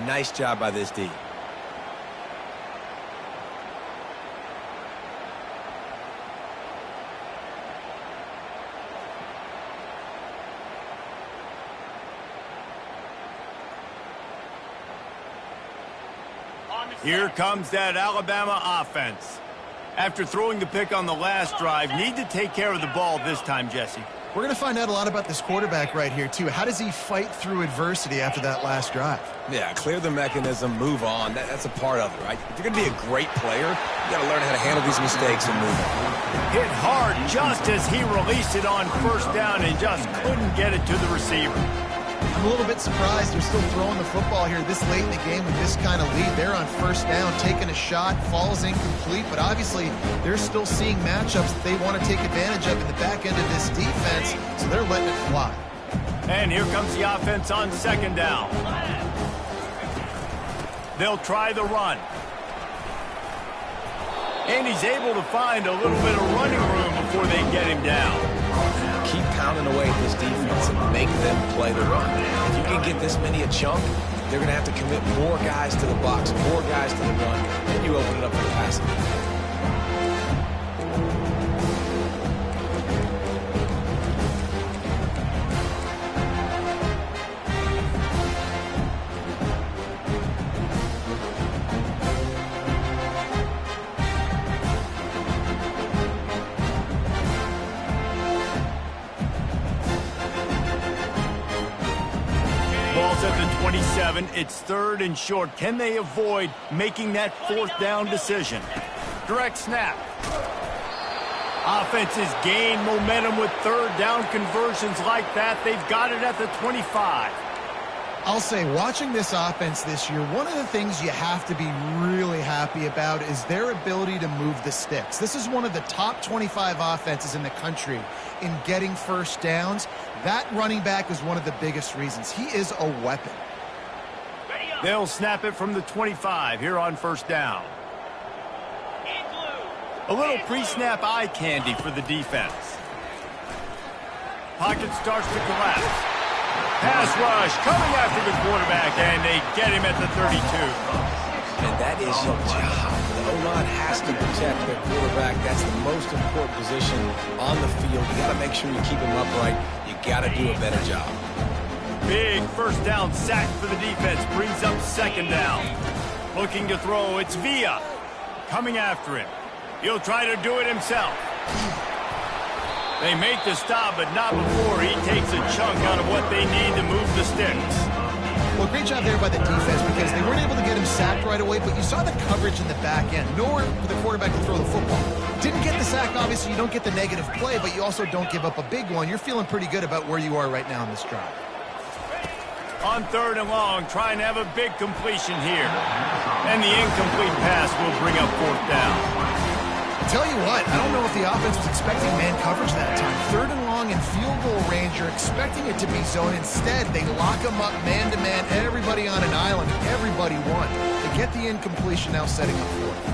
Nice job by this D. Here comes that Alabama offense. After throwing the pick on the last drive, need to take care of the ball this time, Jesse. We're going to find out a lot about this quarterback right here, too. How does he fight through adversity after that last drive? Yeah, clear the mechanism, move on. That's a part of it, right? If you're going to be a great player, you got to learn how to handle these mistakes and move on. Hit hard just as he released it on 1st down and just couldn't get it to the receiver. I'm a little bit surprised they're still throwing the football here this late in the game with this kind of lead. They're on 1st down, taking a shot, falls incomplete, but obviously they're still seeing matchups that they want to take advantage of in the back end of this defense, so they're letting it fly. And here comes the offense on 2nd down. They'll try the run. And he's able to find a little bit of running room before they get him down. Keep pounding away at this defense and make them play the run. If you can get this many a chunk, they're going to have to commit more guys to the box, more guys to the run, and you open it up for the passing. Ball's at the 27. It's 3rd and short. Can they avoid making that 4th down decision? Direct snap. Offenses gain momentum with 3rd down conversions like that. They've got it at the 25. I'll say, watching this offense this year, one of the things you have to be really happy about is their ability to move the sticks. This is one of the top 25 offenses in the country in getting first downs. That running back is one of the biggest reasons. He is a weapon. They'll snap it from the 25 here on 1st down. A little pre-snap eye candy for the defense. Pocket starts to collapse. Pass rush coming after the quarterback, and they get him at the 32. And that is your job. The O-line has to protect their quarterback. That's the most important position on the field. You got to make sure you keep him upright. You got to do a better job. Big 1st down sack for the defense. Brings up 2nd down. Looking to throw. It's Villa coming after him. He'll try to do it himself. They make the stop, but not before he takes a chunk out of what they need to move the sticks. Well, great job there by the defense because they weren't able to get him sacked right away, but you saw the coverage in the back end. Nowhere for the quarterback to throw the football. Didn't get the sack, obviously. You don't get the negative play, but you also don't give up a big one. You're feeling pretty good about where you are right now in this drive. On 3rd and long, trying to have a big completion here. And the incomplete pass will bring up 4th down. Tell you what, I don't know if the offense was expecting man coverage that time. 3rd and long in field goal range, you're expecting it to be zone. Instead, they lock them up man-to-man, everybody on an island, and everybody won. They get the incompletion, now setting up 4th.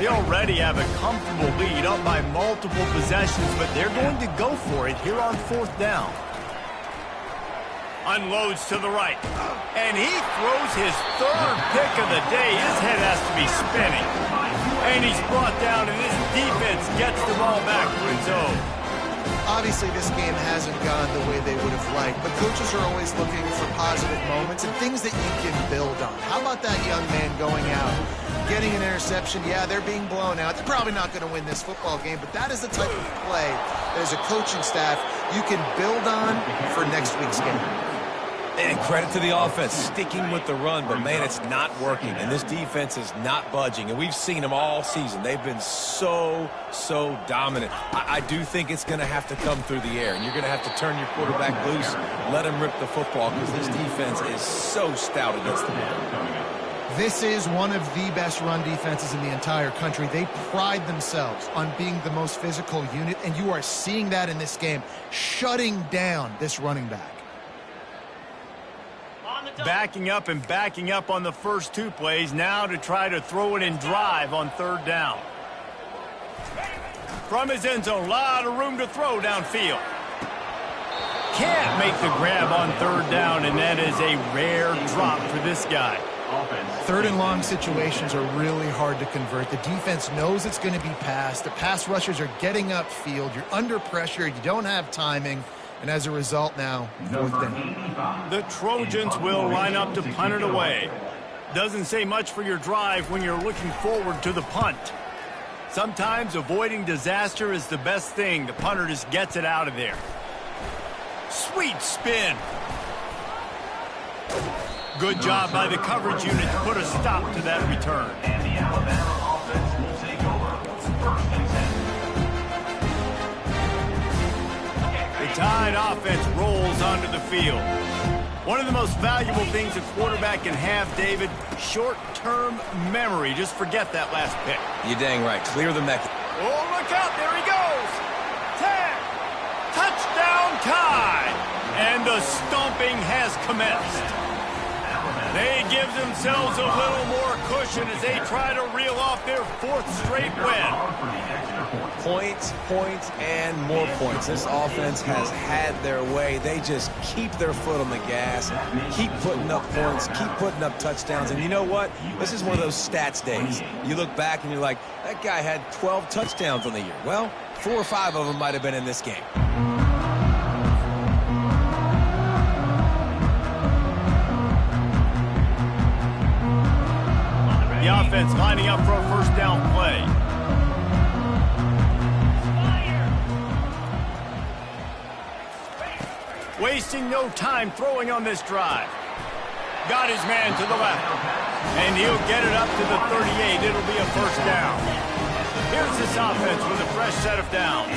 They already have a comfortable lead up by multiple possessions, but they're going to go for it here on 4th down. Unloads to the right. And he throws his 3rd pick of the day. His head has to be spinning. And he's brought down, and this defense gets the ball back for its own. Obviously, this game hasn't gone the way they would have liked, but coaches are always looking for positive moments and things that you can build on. How about that young man going out, getting an interception? Yeah, they're being blown out. They're probably not going to win this football game, but that is the type of play that as a coaching staff you can build on for next week's game. And credit to the offense, sticking with the run, but, man, it's not working. And this defense is not budging. And we've seen them all season. They've been so dominant. I do think it's going to have to come through the air. And you're going to have to turn your quarterback loose, let him rip the football, because this defense is so stout against the run. This is one of the best run defenses in the entire country. They pride themselves on being the most physical unit, and you are seeing that in this game, shutting down this running back. Backing up and backing up on the first 2 plays, now to try to throw it in drive on 3rd down. From his end zone, a lot of room to throw downfield. Can't make the grab on 3rd down, and that is a rare drop for this guy. 3rd and long situations are really hard to convert. The defense knows it's going to be passed. The pass rushers are getting upfield. You're under pressure. You don't have timing. And as a result now, 4th down. The Trojans will line up to punt it away. Doesn't say much for your drive when you're looking forward to the punt. Sometimes avoiding disaster is the best thing. The punter just gets it out of there. Sweet spin. Good job by the coverage unit to put a stop to that return. And the Alabama offense will take over 1st and 10. The Tide offense rolls onto the field. One of the most valuable things a quarterback can have, David, short-term memory. Just forget that last pick. You're dang right. Clear the neck. Oh, look out. There he goes. 10. Touchdown Tide. And the stomping has commenced. They give themselves a little more cushion as they try to reel off their 4th straight win. Points, and more points. This offense has had their way. They just keep their foot on the gas, keep putting up points, keep putting up touchdowns. And you know what? This is one of those stats days. You look back and you're like, that guy had 12 touchdowns on the year. Well, 4 or 5 of them might have been in this game. The offense lining up for a 1st down play. Wasting no time throwing on this drive. Got his man to the left. And he'll get it up to the 38. It'll be a first down. Here's this offense with a fresh set of downs.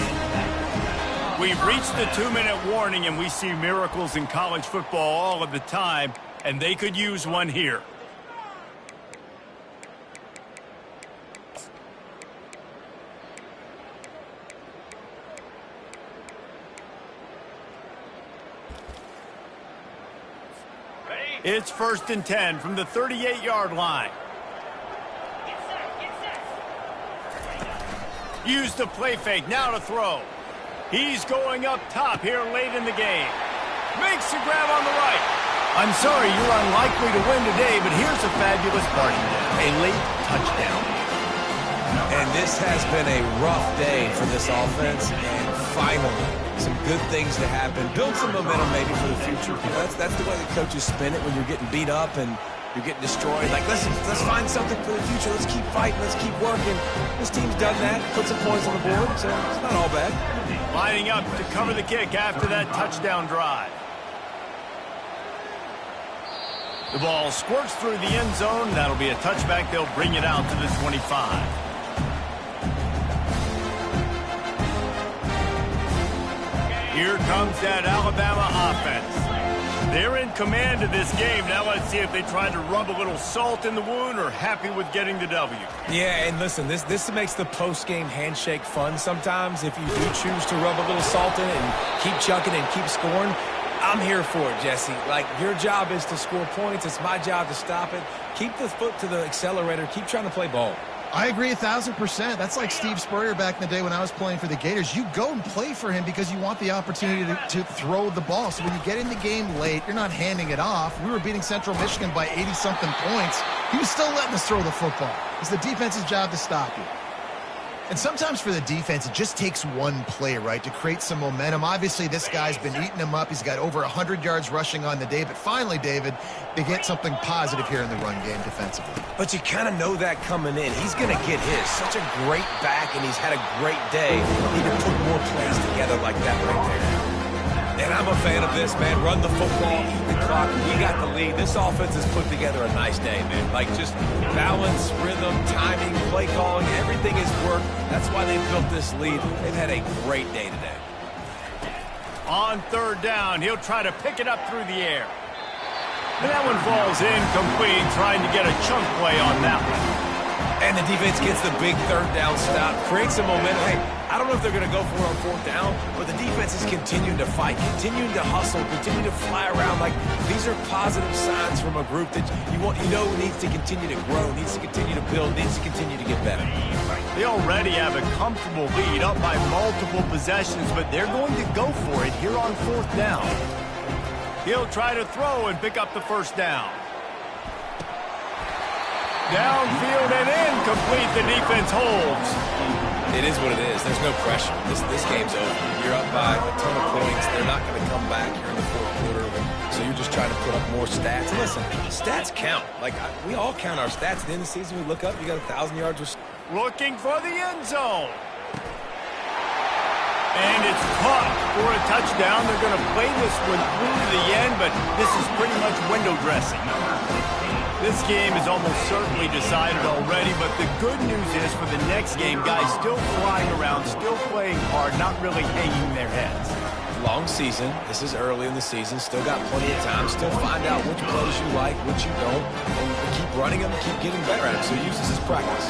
We've reached the 2-minute warning, and we see miracles in college football all of the time, and they could use one here. It's 1st and 10 from the 38-yard line. Use the play fake, now to throw. He's going up top here late in the game. Makes the grab on the right. I'm sorry, you're unlikely to win today, but here's a fabulous party. A late touchdown. And this has been a rough day for this offense, and finally, some good things to happen. Build some momentum maybe for the future. That's the way the coaches spin it when you're getting beat up and you're getting destroyed. Like, let's find something for the future. Let's keep fighting. Let's keep working. This team's done that. Put some points on the board, so it's not all bad. Lining up to cover the kick after that touchdown drive. The ball squirts through the end zone. That'll be a touchback. They'll bring it out to the 25. Here comes that Alabama offense. They're in command of this game. Now let's see if they try to rub a little salt in the wound or happy with getting the W. Yeah, and listen, this makes the post-game handshake fun sometimes. If you do choose to rub a little salt in it and keep chucking and keep scoring, I'm here for it, Jesse. Like, your job is to score points. It's my job to stop it. Keep the foot to the accelerator. Keep trying to play ball. I agree 1,000%. That's like Steve Spurrier back in the day when I was playing for the Gators. You go and play for him because you want the opportunity to throw the ball. So when you get in the game late, you're not handing it off. We were beating Central Michigan by 80-something points. He was still letting us throw the football. It's the defense's job to stop you. And sometimes for the defense, it just takes one play, right, to create some momentum. Obviously, this guy's been eating him up. He's got over 100 yards rushing on the day. But finally, David, they get something positive here in the run game defensively. But you kind of know that coming in. He's going to get his. Such a great back, and he's had a great day. Need to put more plays together like that right there. And I'm a fan of this, man. Run the football, eat the clock. We got the lead. This offense has put together a nice day, man. Like, just balance, rhythm, timing, play calling, everything has worked. That's why they built this lead. They've had a great day today. On 3rd down, he'll try to pick it up through the air. And that one falls incomplete, trying to get a chunk play on that one. And the defense gets the big 3rd down stop, creates some momentum. Hey, I don't know if they're going to go for it on 4th down, but the defense is continuing to fight, continuing to hustle, continuing to fly around. Like, these are positive signs from a group that you know needs to continue to grow, needs to continue to build, needs to continue to get better. They already have a comfortable lead, up by multiple possessions, but they're going to go for it here on 4th down. He'll try to throw and pick up the 1st down. Downfield and incomplete. The defense holds. It is what it is. There's no pressure. This game's over. You're up by a ton of points. They're not going to come back here in the 4th quarter. So you're just trying to put up more stats. And listen, stats count. Like, we all count our stats. At the end of the season, we look up, you got 1,000 yards. Looking for the end zone. And it's caught for a touchdown. They're going to play this one through to the end, but this is pretty much window dressing. This game is almost certainly decided already, but the good news is for the next game, guys still flying around, still playing hard, not really hanging their heads. Long season. This is early in the season. Still got plenty of time. Still find out which plays you like, which you don't, and keep running them, keep getting better at them. So use this as practice.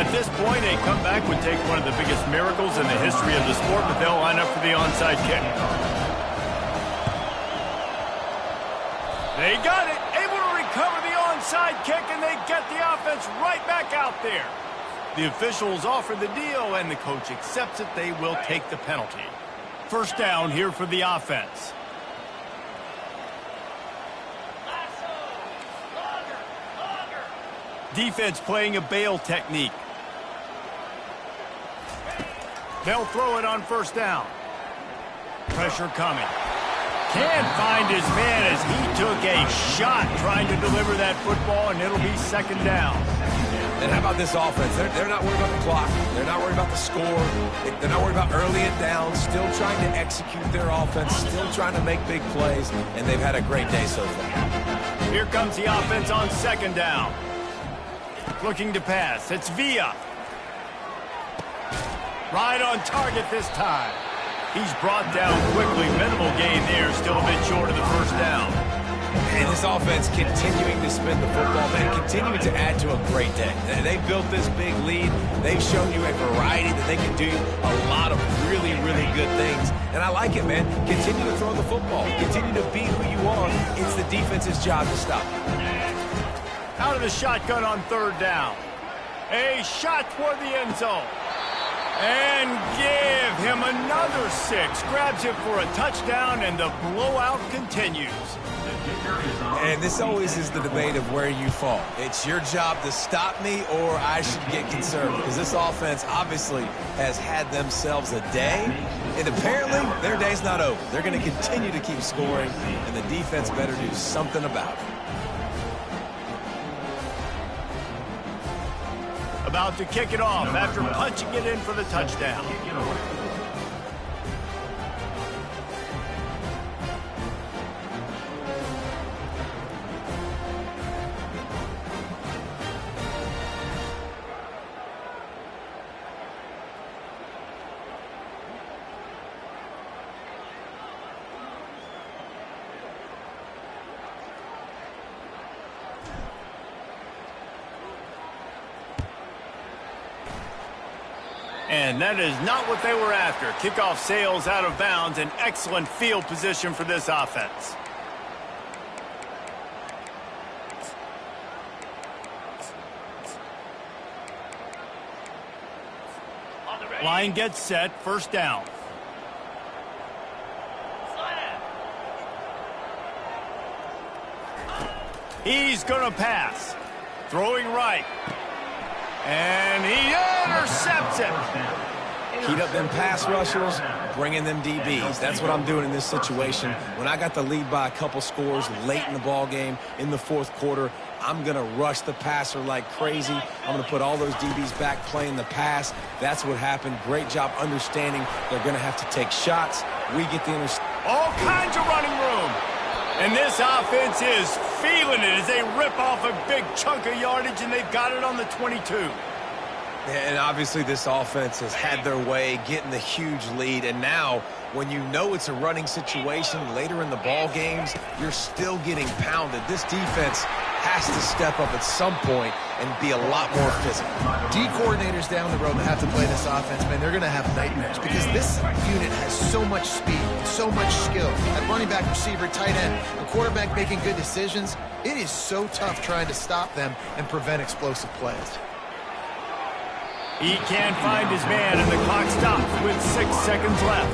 At this point, a comeback would take one of the biggest miracles in the history of the sport, but they'll line up for the onside kick. They got it, able to recover the onside kick, and they get the offense right back out there. The officials offer the deal, and the coach accepts it. They will take the penalty. 1st down here for the offense. Defense playing a bail technique. They'll throw it on 1st down. Pressure coming. Can't find his man as he took a shot trying to deliver that football, and it'll be 2nd down. And how about this offense? They're not worried about the clock. They're not worried about the score. They're not worried about early and down. Still trying to execute their offense. Still trying to make big plays. And they've had a great day so far. Here comes the offense on second down. Looking to pass. It's Villa. Right on target this time. He's brought down quickly. Minimal gain there. Still a bit short of the first down. And this offense continuing to spin the football, man, continuing to add to a great day. They built this big lead. They've shown you a variety that they can do a lot of really, really good things. And I like it, man. Continue to throw the football. Continue to be who you are. It's the defense's job to stop you. Out of the shotgun on third down. A shot toward the end zone. And give him another 6. Grabs it for a touchdown, and the blowout continues. And this always is the debate of where you fall. It's your job to stop me, or I should get concerned, because this offense obviously has had themselves a day, and apparently their day's not over. They're going to continue to keep scoring, and the defense better do something about it. About to kick it off after punching it in for the touchdown. And that is not what they were after. Kickoff sails out of bounds. An excellent field position for this offense. Line gets set. First down. He's going to pass. Throwing right. And he intercepts it. Heat up them pass rushers, bringing them DBs. That's what I'm doing in this situation. When I got the lead by a couple scores late in the ball game, in the fourth quarter, I'm going to rush the passer like crazy. I'm going to put all those DBs back playing the pass. That's what happened. Great job understanding they're going to have to take shots. We get the interception. All kinds of running room. And this offense is feeling it as they rip off a big chunk of yardage, and they've got it on the 22. And obviously this offense has had their way, getting the huge lead. And now, when you know it's a running situation later in the ball games, you're still getting pounded. This defense has to step up at some point and be a lot more physical. D coordinators down the road that have to play this offense, man, they're going to have nightmares because this unit has so much speed, so much skill. At running back, receiver, tight end, the quarterback making good decisions. It is so tough trying to stop them and prevent explosive plays. He can't find his man, and the clock stops with 6 seconds left.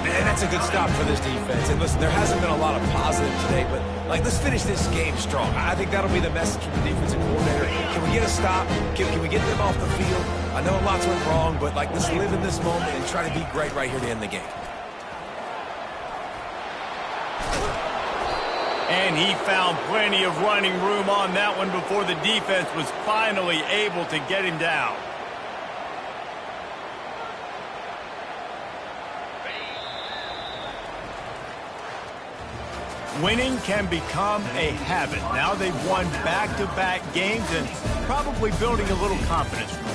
And that's a good stop for this defense. And listen, there hasn't been a lot of positive today, but, let's finish this game strong. I think that'll be the message from the defensive coordinator. Can we get a stop? Can we get them off the field? I know lots went wrong, but, let's live in this moment and try to be great right here to end the game. And he found plenty of running room on that one before the defense was finally able to get him down. Winning can become a habit. Now they've won back-to-back games and probably building a little confidence for them.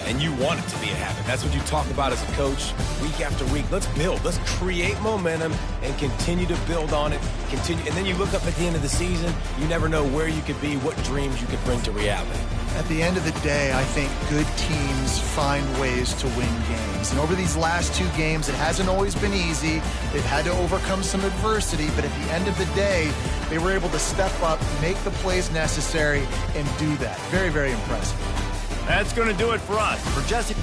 And you want it to be a habit. That's what you talk about as a coach week after week. Let's build. Let's create momentum and continue to build on it. And then you look up at the end of the season, you never know where you could be, what dreams you could bring to reality. At the end of the day, I think good teams find ways to win games. And over these last 2 games, it hasn't always been easy. They've had to overcome some adversity, but at the end of the day, they were able to step up, make the plays necessary, and do that. Very, very impressive. That's going to do it for us. For Jesse.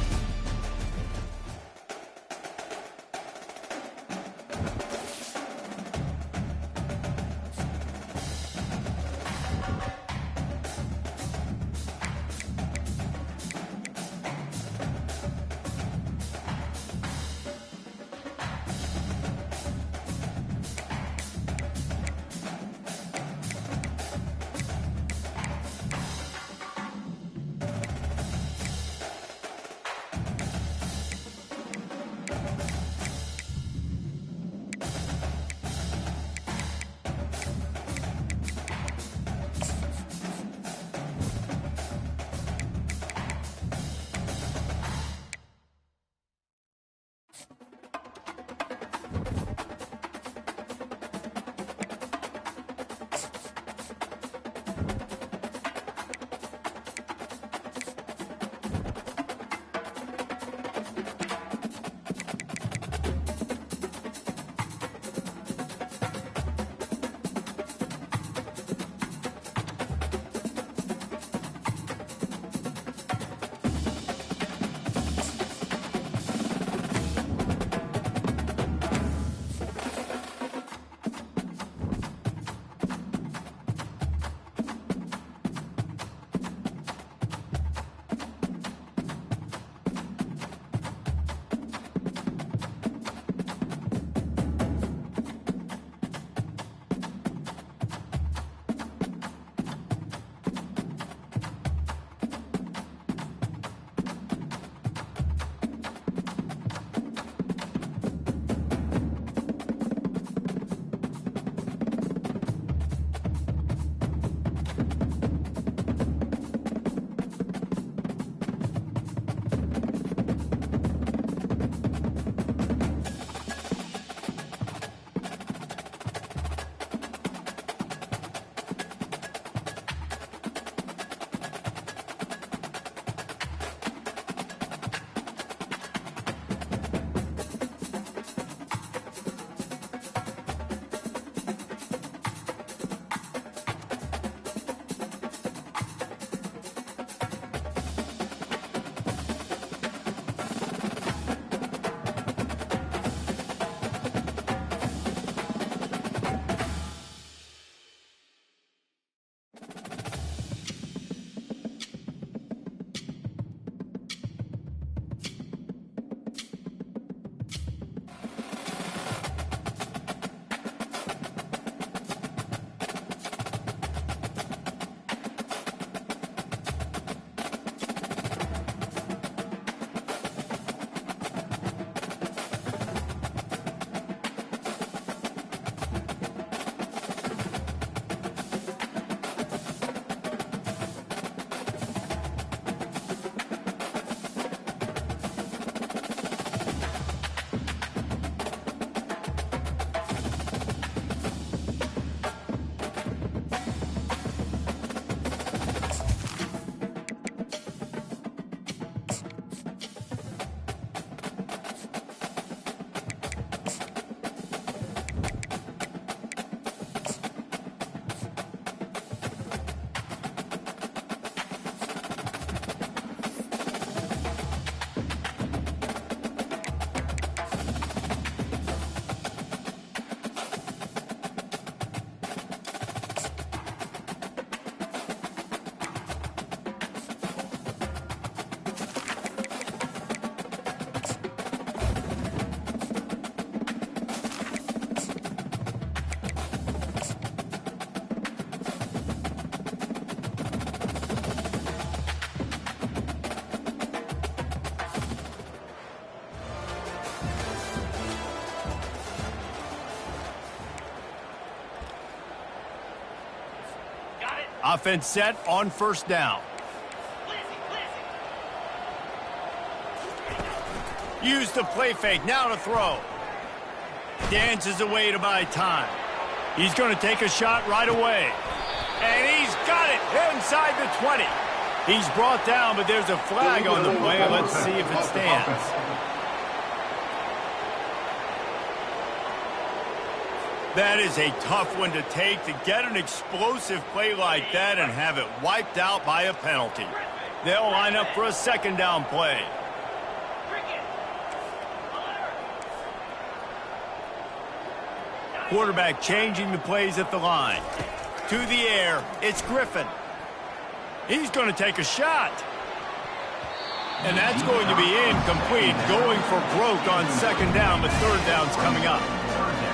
Offense set on first down. Use the play fake, now to throw. Dances away to buy time. He's going to take a shot right away. And he's got it inside the 20. He's brought down, but there's a flag on the play. Let's see if it stands. That is a tough one to take, to get an explosive play like that and have it wiped out by a penalty. They'll line up for a second down play. Quarterback changing the plays at the line. To the air, it's Griffin. He's going to take a shot. And that's going to be incomplete, going for broke on second down, but third down's coming up.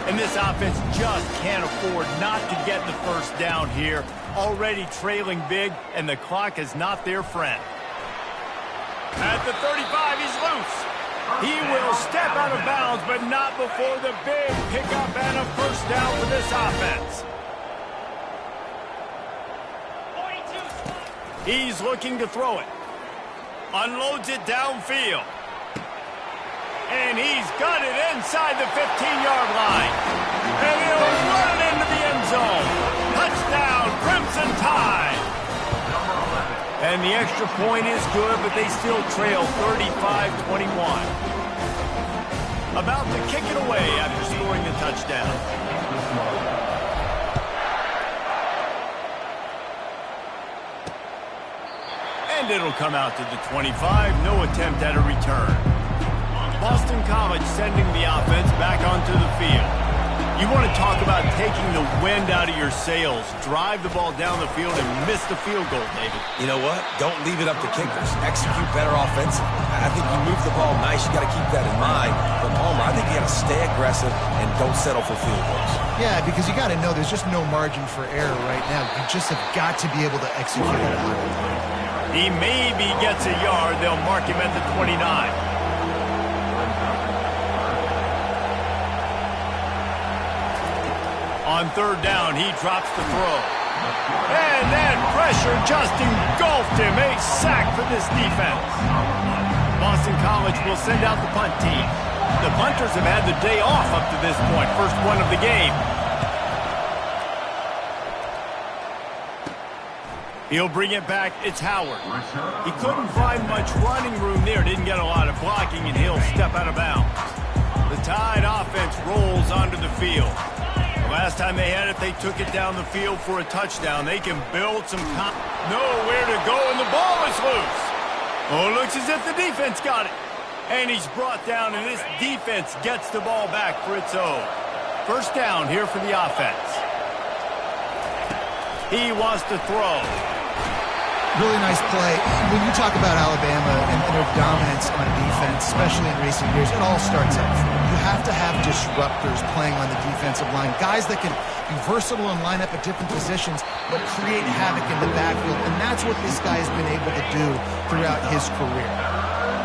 And this offense just can't afford not to get the first down here. Already trailing big, and the clock is not their friend. At the 35, he's loose. He will step out of bounds, but not before the big pickup and a first down for this offense. He's looking to throw it. Unloads it downfield. And he's got it inside the 15-yard line. And he'll run it into the end zone. Touchdown, Crimson Tide. And the extra point is good, but they still trail 35-21. About to kick it away after scoring the touchdown. And it'll come out to the 25. No attempt at a return. Boston College sending the offense back onto the field. You want to talk about taking the wind out of your sails. Drive the ball down the field and miss the field goal, David. You know what? Don't leave it up to kickers. Execute better offensively. I think you move the ball nice. You got to keep that in mind. But, Palmer, I think you got to stay aggressive and don't settle for field goals. Yeah, because you got to know there's just no margin for error right now. You just have got to be able to execute it out. He maybe gets a yard. They'll mark him at the 29. On third down, he drops the throw. And then pressure just engulfed him. A sack for this defense. Boston College will send out the punt team. The punters have had the day off up to this point. First one of the game. He'll bring it back. It's Howard. He couldn't find much running room there. Didn't get a lot of blocking, and he'll step out of bounds. The Tide offense rolls onto the field. Last time they had it, they took it down the field for a touchdown. They can build some nowhere to go, and the ball is loose. Oh, it looks as if the defense got it. And he's brought down, and this defense gets the ball back for its own. First down here for the offense. He wants to throw. Really nice play. When you talk about Alabama and their dominance on defense, especially in recent years, it all starts up front. You have to have disruptors playing on the defensive line, guys that can be versatile and line up at different positions, but create havoc in the backfield, and that's what this guy has been able to do throughout his career.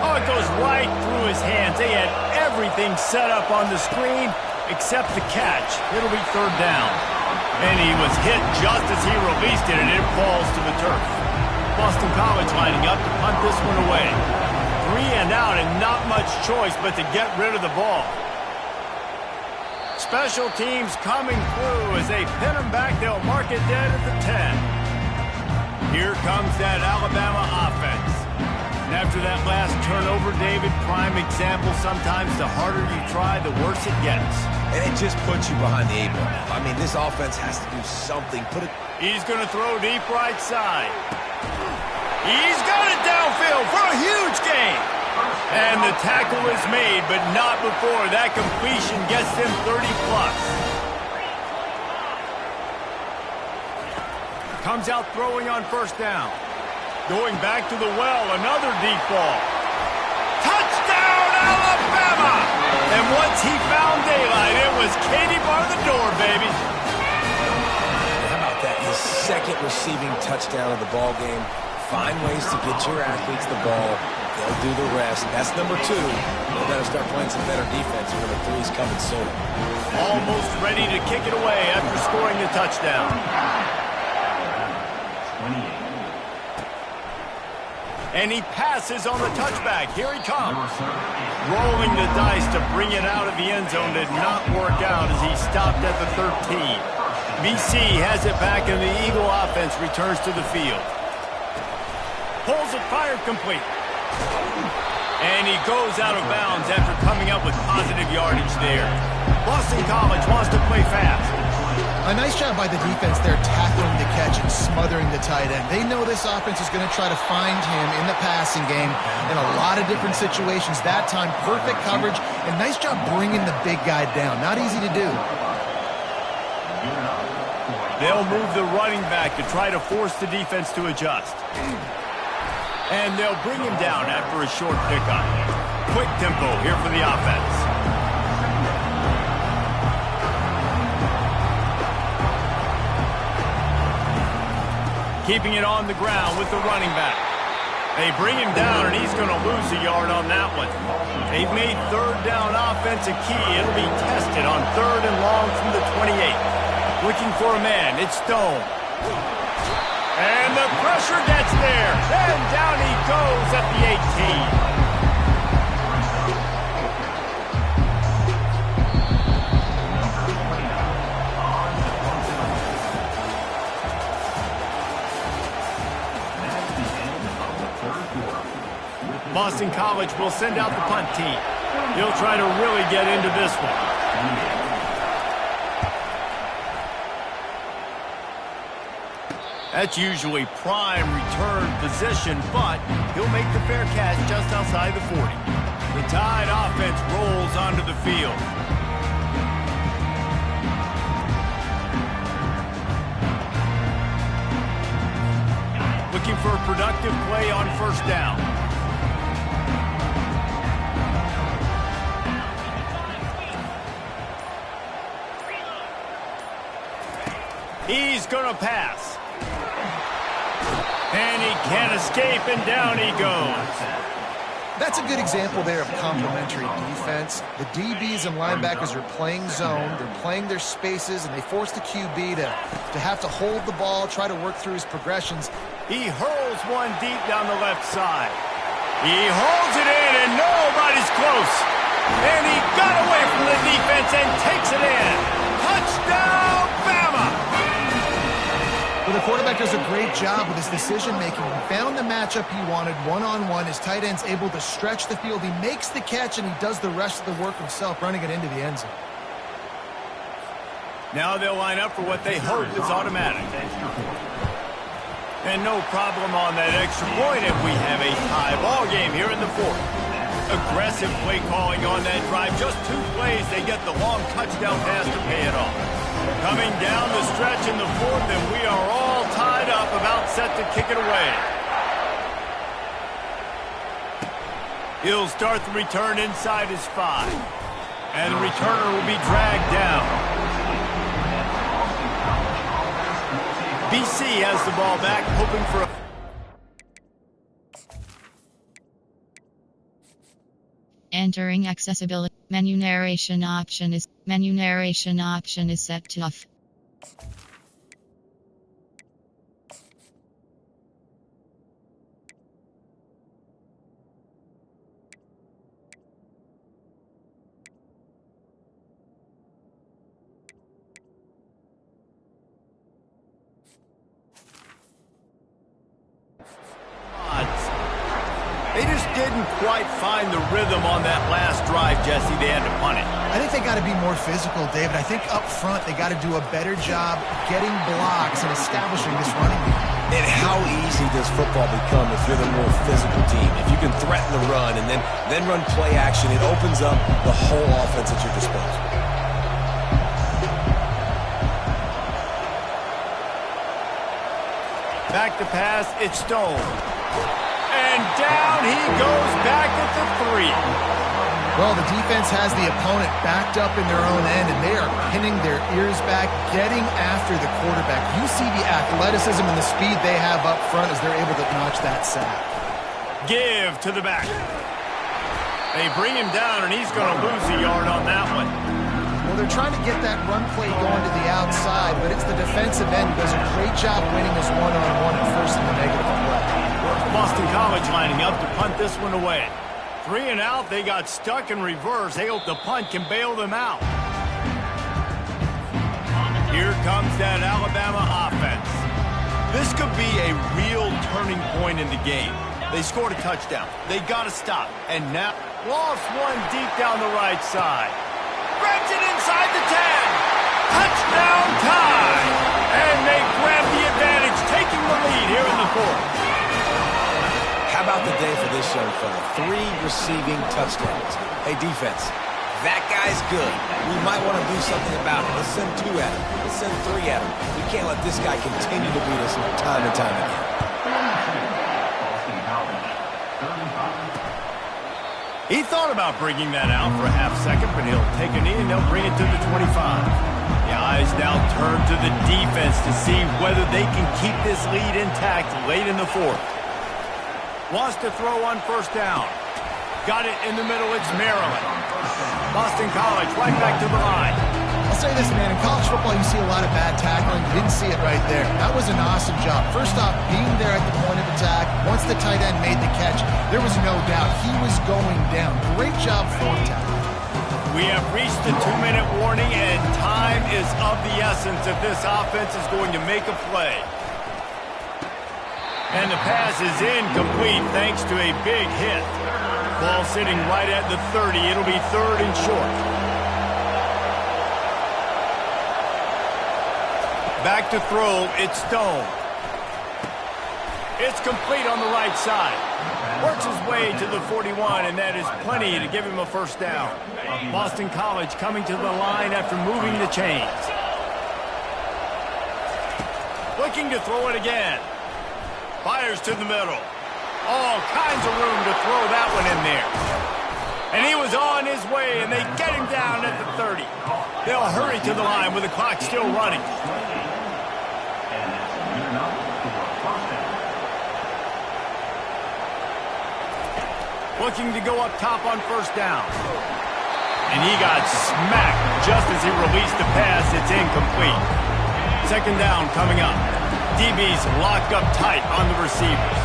Oh, it goes right through his hands. They had everything set up on the screen except the catch. It'll be third down. And he was hit just as he released it, and it falls to the turf. Boston College lining up to punt this one away. 3 and out, and not much choice but to get rid of the ball. Special teams coming through as they pin him back. They'll mark it dead at the 10. Here comes that Alabama offense. And after that last turnover, David, prime example, sometimes the harder you try, the worse it gets. And it just puts you behind the 8 ball. I mean, this offense has to do something. He's going to throw deep right side. He's got it downfield for a huge gain. And the tackle is made, but not before that completion gets them 30-plus. Comes out throwing on first down. Going back to the well, another deep ball. Touchdown, Alabama! And once he found daylight, it was Katie bar the door, baby. How about that? His second receiving touchdown of the ball game. Find ways to get your athletes the ball. They'll do the rest. That's number 2. They better start playing some better defense when number 3's coming soon. Almost ready to kick it away after scoring the touchdown. And he passes on the touchback. Here he comes. Rolling the dice to bring it out of the end zone did not work out as he stopped at the 13. BC has it back and the Eagle offense returns to the field. Pulls it, fired complete. And he goes out of bounds after coming up with positive yardage there. Boston College wants to play fast. A nice job by the defense there, tackling the catch and smothering the tight end. They know this offense is going to try to find him in the passing game in a lot of different situations. That time, perfect coverage, and nice job bringing the big guy down. Not easy to do. They'll move the running back to try to force the defense to adjust. And they'll bring him down after a short pickup. Quick tempo here for the offense. Keeping it on the ground with the running back. They bring him down, and he's going to lose a yard on that one. They've made third down offense a key. It'll be tested on 3rd and long from the 28. Looking for a man. It's Stone. And the pressure gets there. And down he goes at the 18. Boston College will send out the punt team. He'll try to really get into this one. That's usually prime return position, but he'll make the fair catch just outside the 40. The Tide offense rolls onto the field. Looking for a productive play on 1st down. He's going to pass. And he can't escape, and down he goes. That's a good example there of complementary defense. The DBs and linebackers are playing zone. They're playing their spaces, and they force the QB to have to hold the ball, try to work through his progressions. He hurls one deep down the left side. He holds it in, and nobody's close. And he got away from the defense and takes it in. Touchdown, Bama! Well, the quarterback does a great job with his decision-making. He found the matchup he wanted one-on-one. His tight end's able to stretch the field. He makes the catch, and he does the rest of the work himself, running it into the end zone. Now they'll line up for what they hope is automatic. And no problem on that extra point if we have a tie ball game here in the 4th. Aggressive play calling on that drive. Just 2 plays, they get the long touchdown pass to pay it off. Coming down the stretch in the 4th, and we are all tied up, about set to kick it away. He'll start the return inside his 5. And the returner will be dragged down. BC has the ball back, hoping for a... Entering accessibility. Menu narration option is set to off. They just didn't quite find the rhythm on that last drive, Jesse. They had to punt it. I think they got to be more physical, David. I think up front they got to do a better job getting blocks and establishing this running game. And how easy does football become if you're the more physical team? If you can threaten the run and then run play action, it opens up the whole offense at your disposal. Back to pass, it's Stone. And down he goes back at the 3. Well, the defense has the opponent backed up in their own end, and they are pinning their ears back, getting after the quarterback. You see the athleticism and the speed they have up front as they're able to notch that sack. Give to the back. They bring him down, and he's going to lose a yard on that one. Well, they're trying to get that run play going to the outside, but it's the defensive end who does a great job winning his one-on-one and forcing the negative play. Boston College lining up to punt this one away. 3 and out, they got stuck in reverse. They hope the punt can bail them out. Here comes that Alabama offense. This could be a real turning point in the game. They scored a touchdown. They got to stop. And now, lost one deep down the right side. Grabs it inside the 10. Touchdown time. And they grab the advantage, taking the lead here in the fourth. How about the day for this young fella? 3 receiving touchdowns. Hey, defense, that guy's good. We might want to do something about it. Let's send 2 at him. Let's send 3 at him. We can't let this guy continue to beat us time and time again. He thought about bringing that out for a half second, but he'll take a knee and they'll bring it to the 25. The eyes now turn to the defense to see whether they can keep this lead intact late in the fourth. Wants to throw on first down. Got it in the middle. It's Maryland. Boston College right back to the line. I'll say this, man. In college football, you see a lot of bad tackling. You didn't see it right there. That was an awesome job. First off, being there at the point of attack. Once the tight end made the catch, there was no doubt he was going down. Great job for tackle. We have reached the 2-minute warning, and time is of the essence if this offense is going to make a play. And the pass is incomplete thanks to a big hit. Ball sitting right at the 30. It'll be 3rd and short. Back to throw. It's Stone. It's complete on the right side. Works his way to the 41, and that is plenty to give him a first down. Boston College coming to the line after moving the chains. Looking to throw it again. Fires to the middle. All kinds of room to throw that one in there. And he was on his way, and they get him down at the 30. They'll hurry to the line with the clock still running. Looking to go up top on first down. And he got smacked just as he released the pass. It's incomplete. 2nd down coming up. DB's locked up tight on the receivers.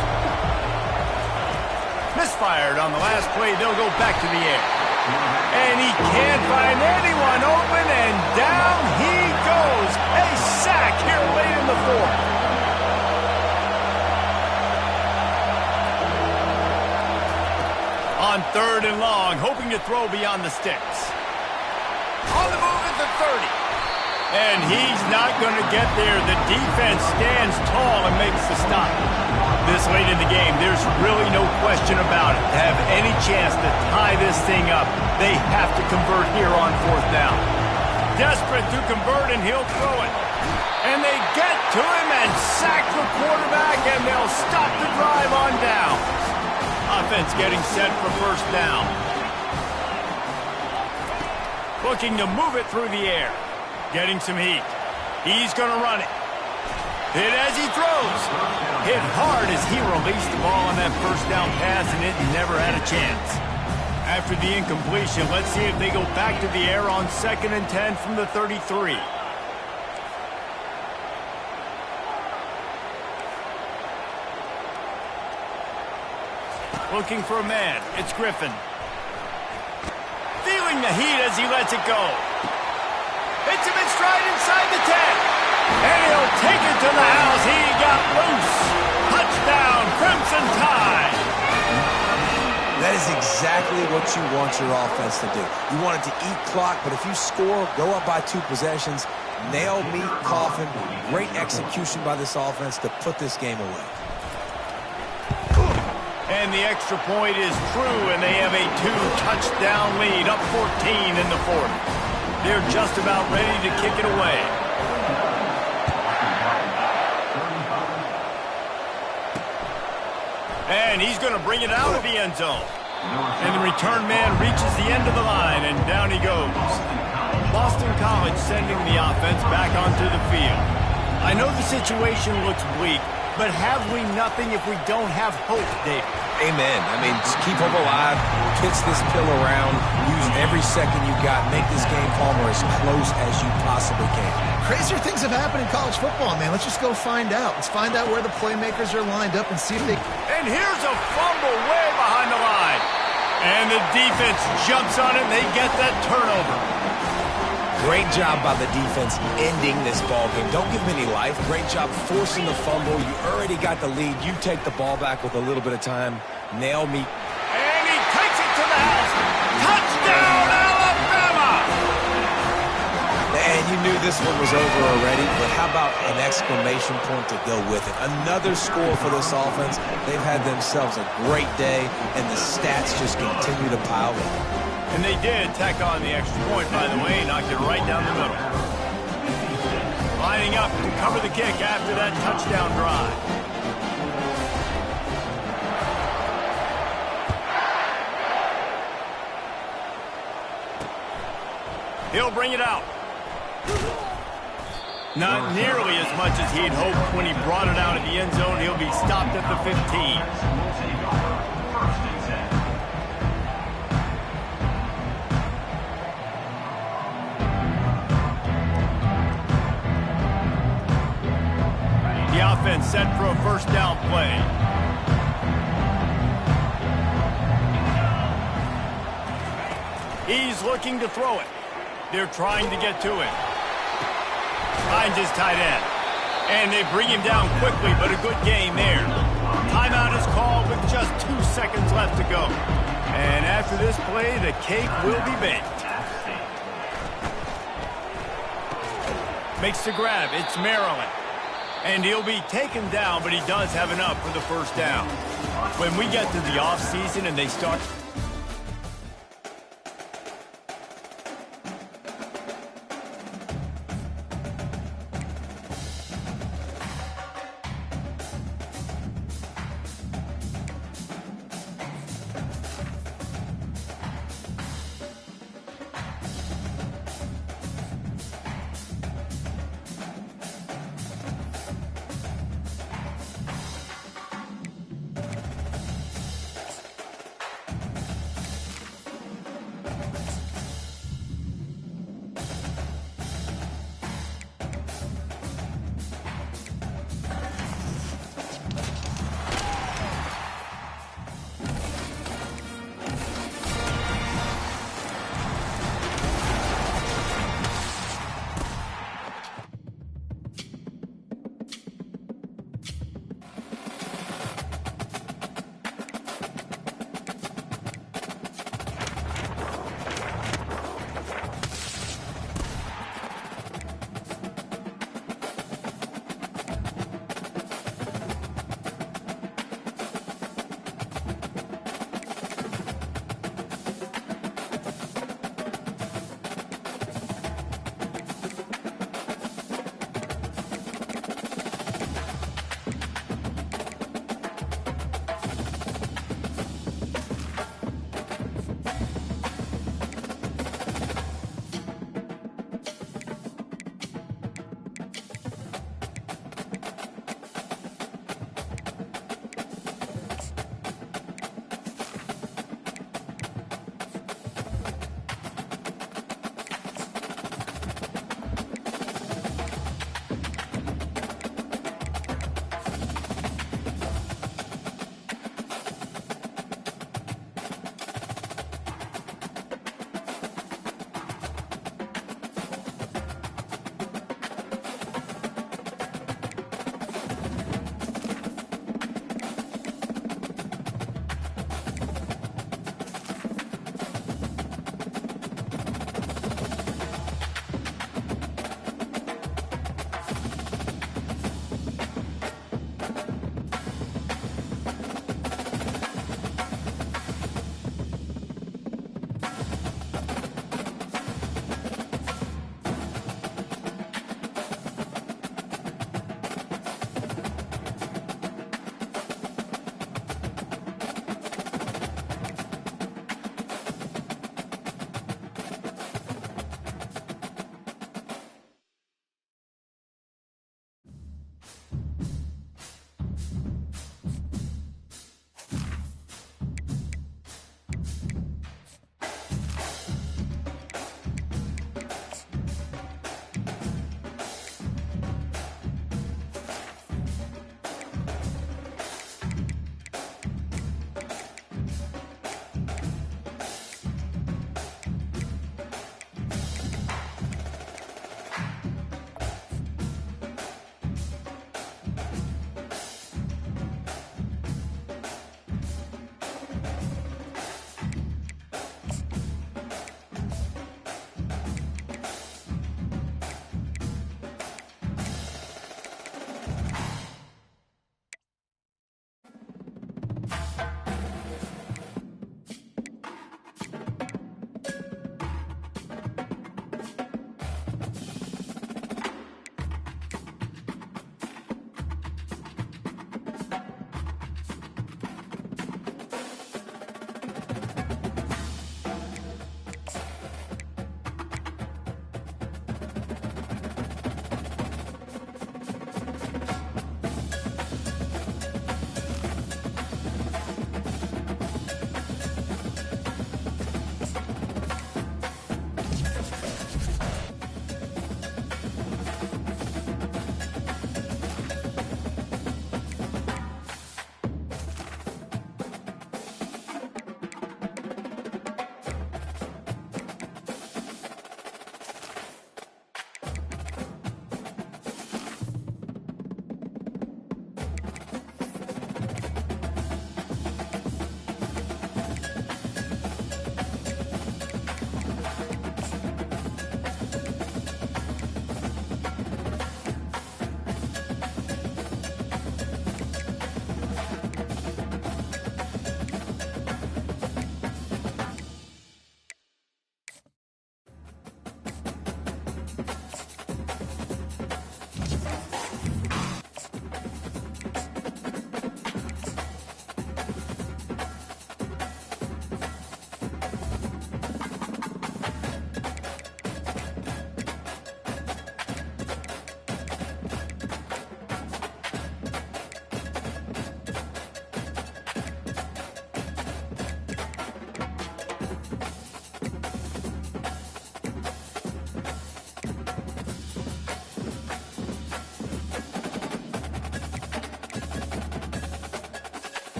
Misfired on the last play. They'll go back to the air. And he can't find anyone open, and down he goes. A sack here late in the fourth. On 3rd and long, hoping to throw beyond the sticks. On the move at the 30. And he's not going to get there. The defense stands tall and makes the stop. This late in the game, there's really no question about it. To have any chance to tie this thing up, they have to convert here on 4th down. Desperate to convert, and he'll throw it. And they get to him and sack the quarterback, and they'll stop the drive on down. Offense getting set for first down. Looking to move it through the air. Getting some heat. He's going to run it. Hit as he throws. Hit hard as he released the ball on that first down pass, and it never had a chance. After the incompletion, let's see if they go back to the air on 2nd and 10 from the 33. Looking for a man. It's Griffin. Feeling the heat as he lets it go. Hits him in stride inside the 10. And he'll take it to the house. He got loose. Touchdown, Crimson Tide. That is exactly what you want your offense to do. You want it to eat clock, but if you score, go up by 2 possessions, nail, meet, coffin. Great execution by this offense to put this game away. And the extra point is true, and they have a 2-touchdown lead, up 14 in the fourth. They're just about ready to kick it away. And he's going to bring it out of the end zone. And the return man reaches the end of the line, and down he goes. Boston College sending the offense back onto the field. I know the situation looks bleak, but have we nothing if we don't have hope, David? Amen. I mean, just keep hope alive, pitch this pill around, use every second you got, make this game, Palmer, as close as you possibly can. Crazier things have happened in college football, man. Let's just go find out. Let's find out where the playmakers are lined up and see if they... And here's a fumble way behind the line. And the defense jumps on it, and they get that turnover. Great job by the defense ending this ball game. Don't give them any life. Great job forcing the fumble. You already got the lead. You take the ball back with a little bit of time. Nail me. And he takes it to the house. Touchdown, Alabama! And you knew this one was over already, but how about an exclamation point to go with it? Another score for this offense. They've had themselves a great day, and the stats just continue to pile up. And they did tack on the extra point, by the way, knocked it right down the middle. Lining up to cover the kick after that touchdown drive. He'll bring it out. Not nearly as much as he'd hoped when he brought it out of the end zone. He'll be stopped at the 15. Offense set for a first down play. He's looking to throw it. They're trying to get to it. Finds his tight end. And they bring him down quickly, but a good game there. Timeout is called with just 2 seconds left to go. And after this play, the cake will be baked. Makes the grab. It's Maryland. And he'll be taken down, but he does have enough for the first down. When we get to the offseason and they start...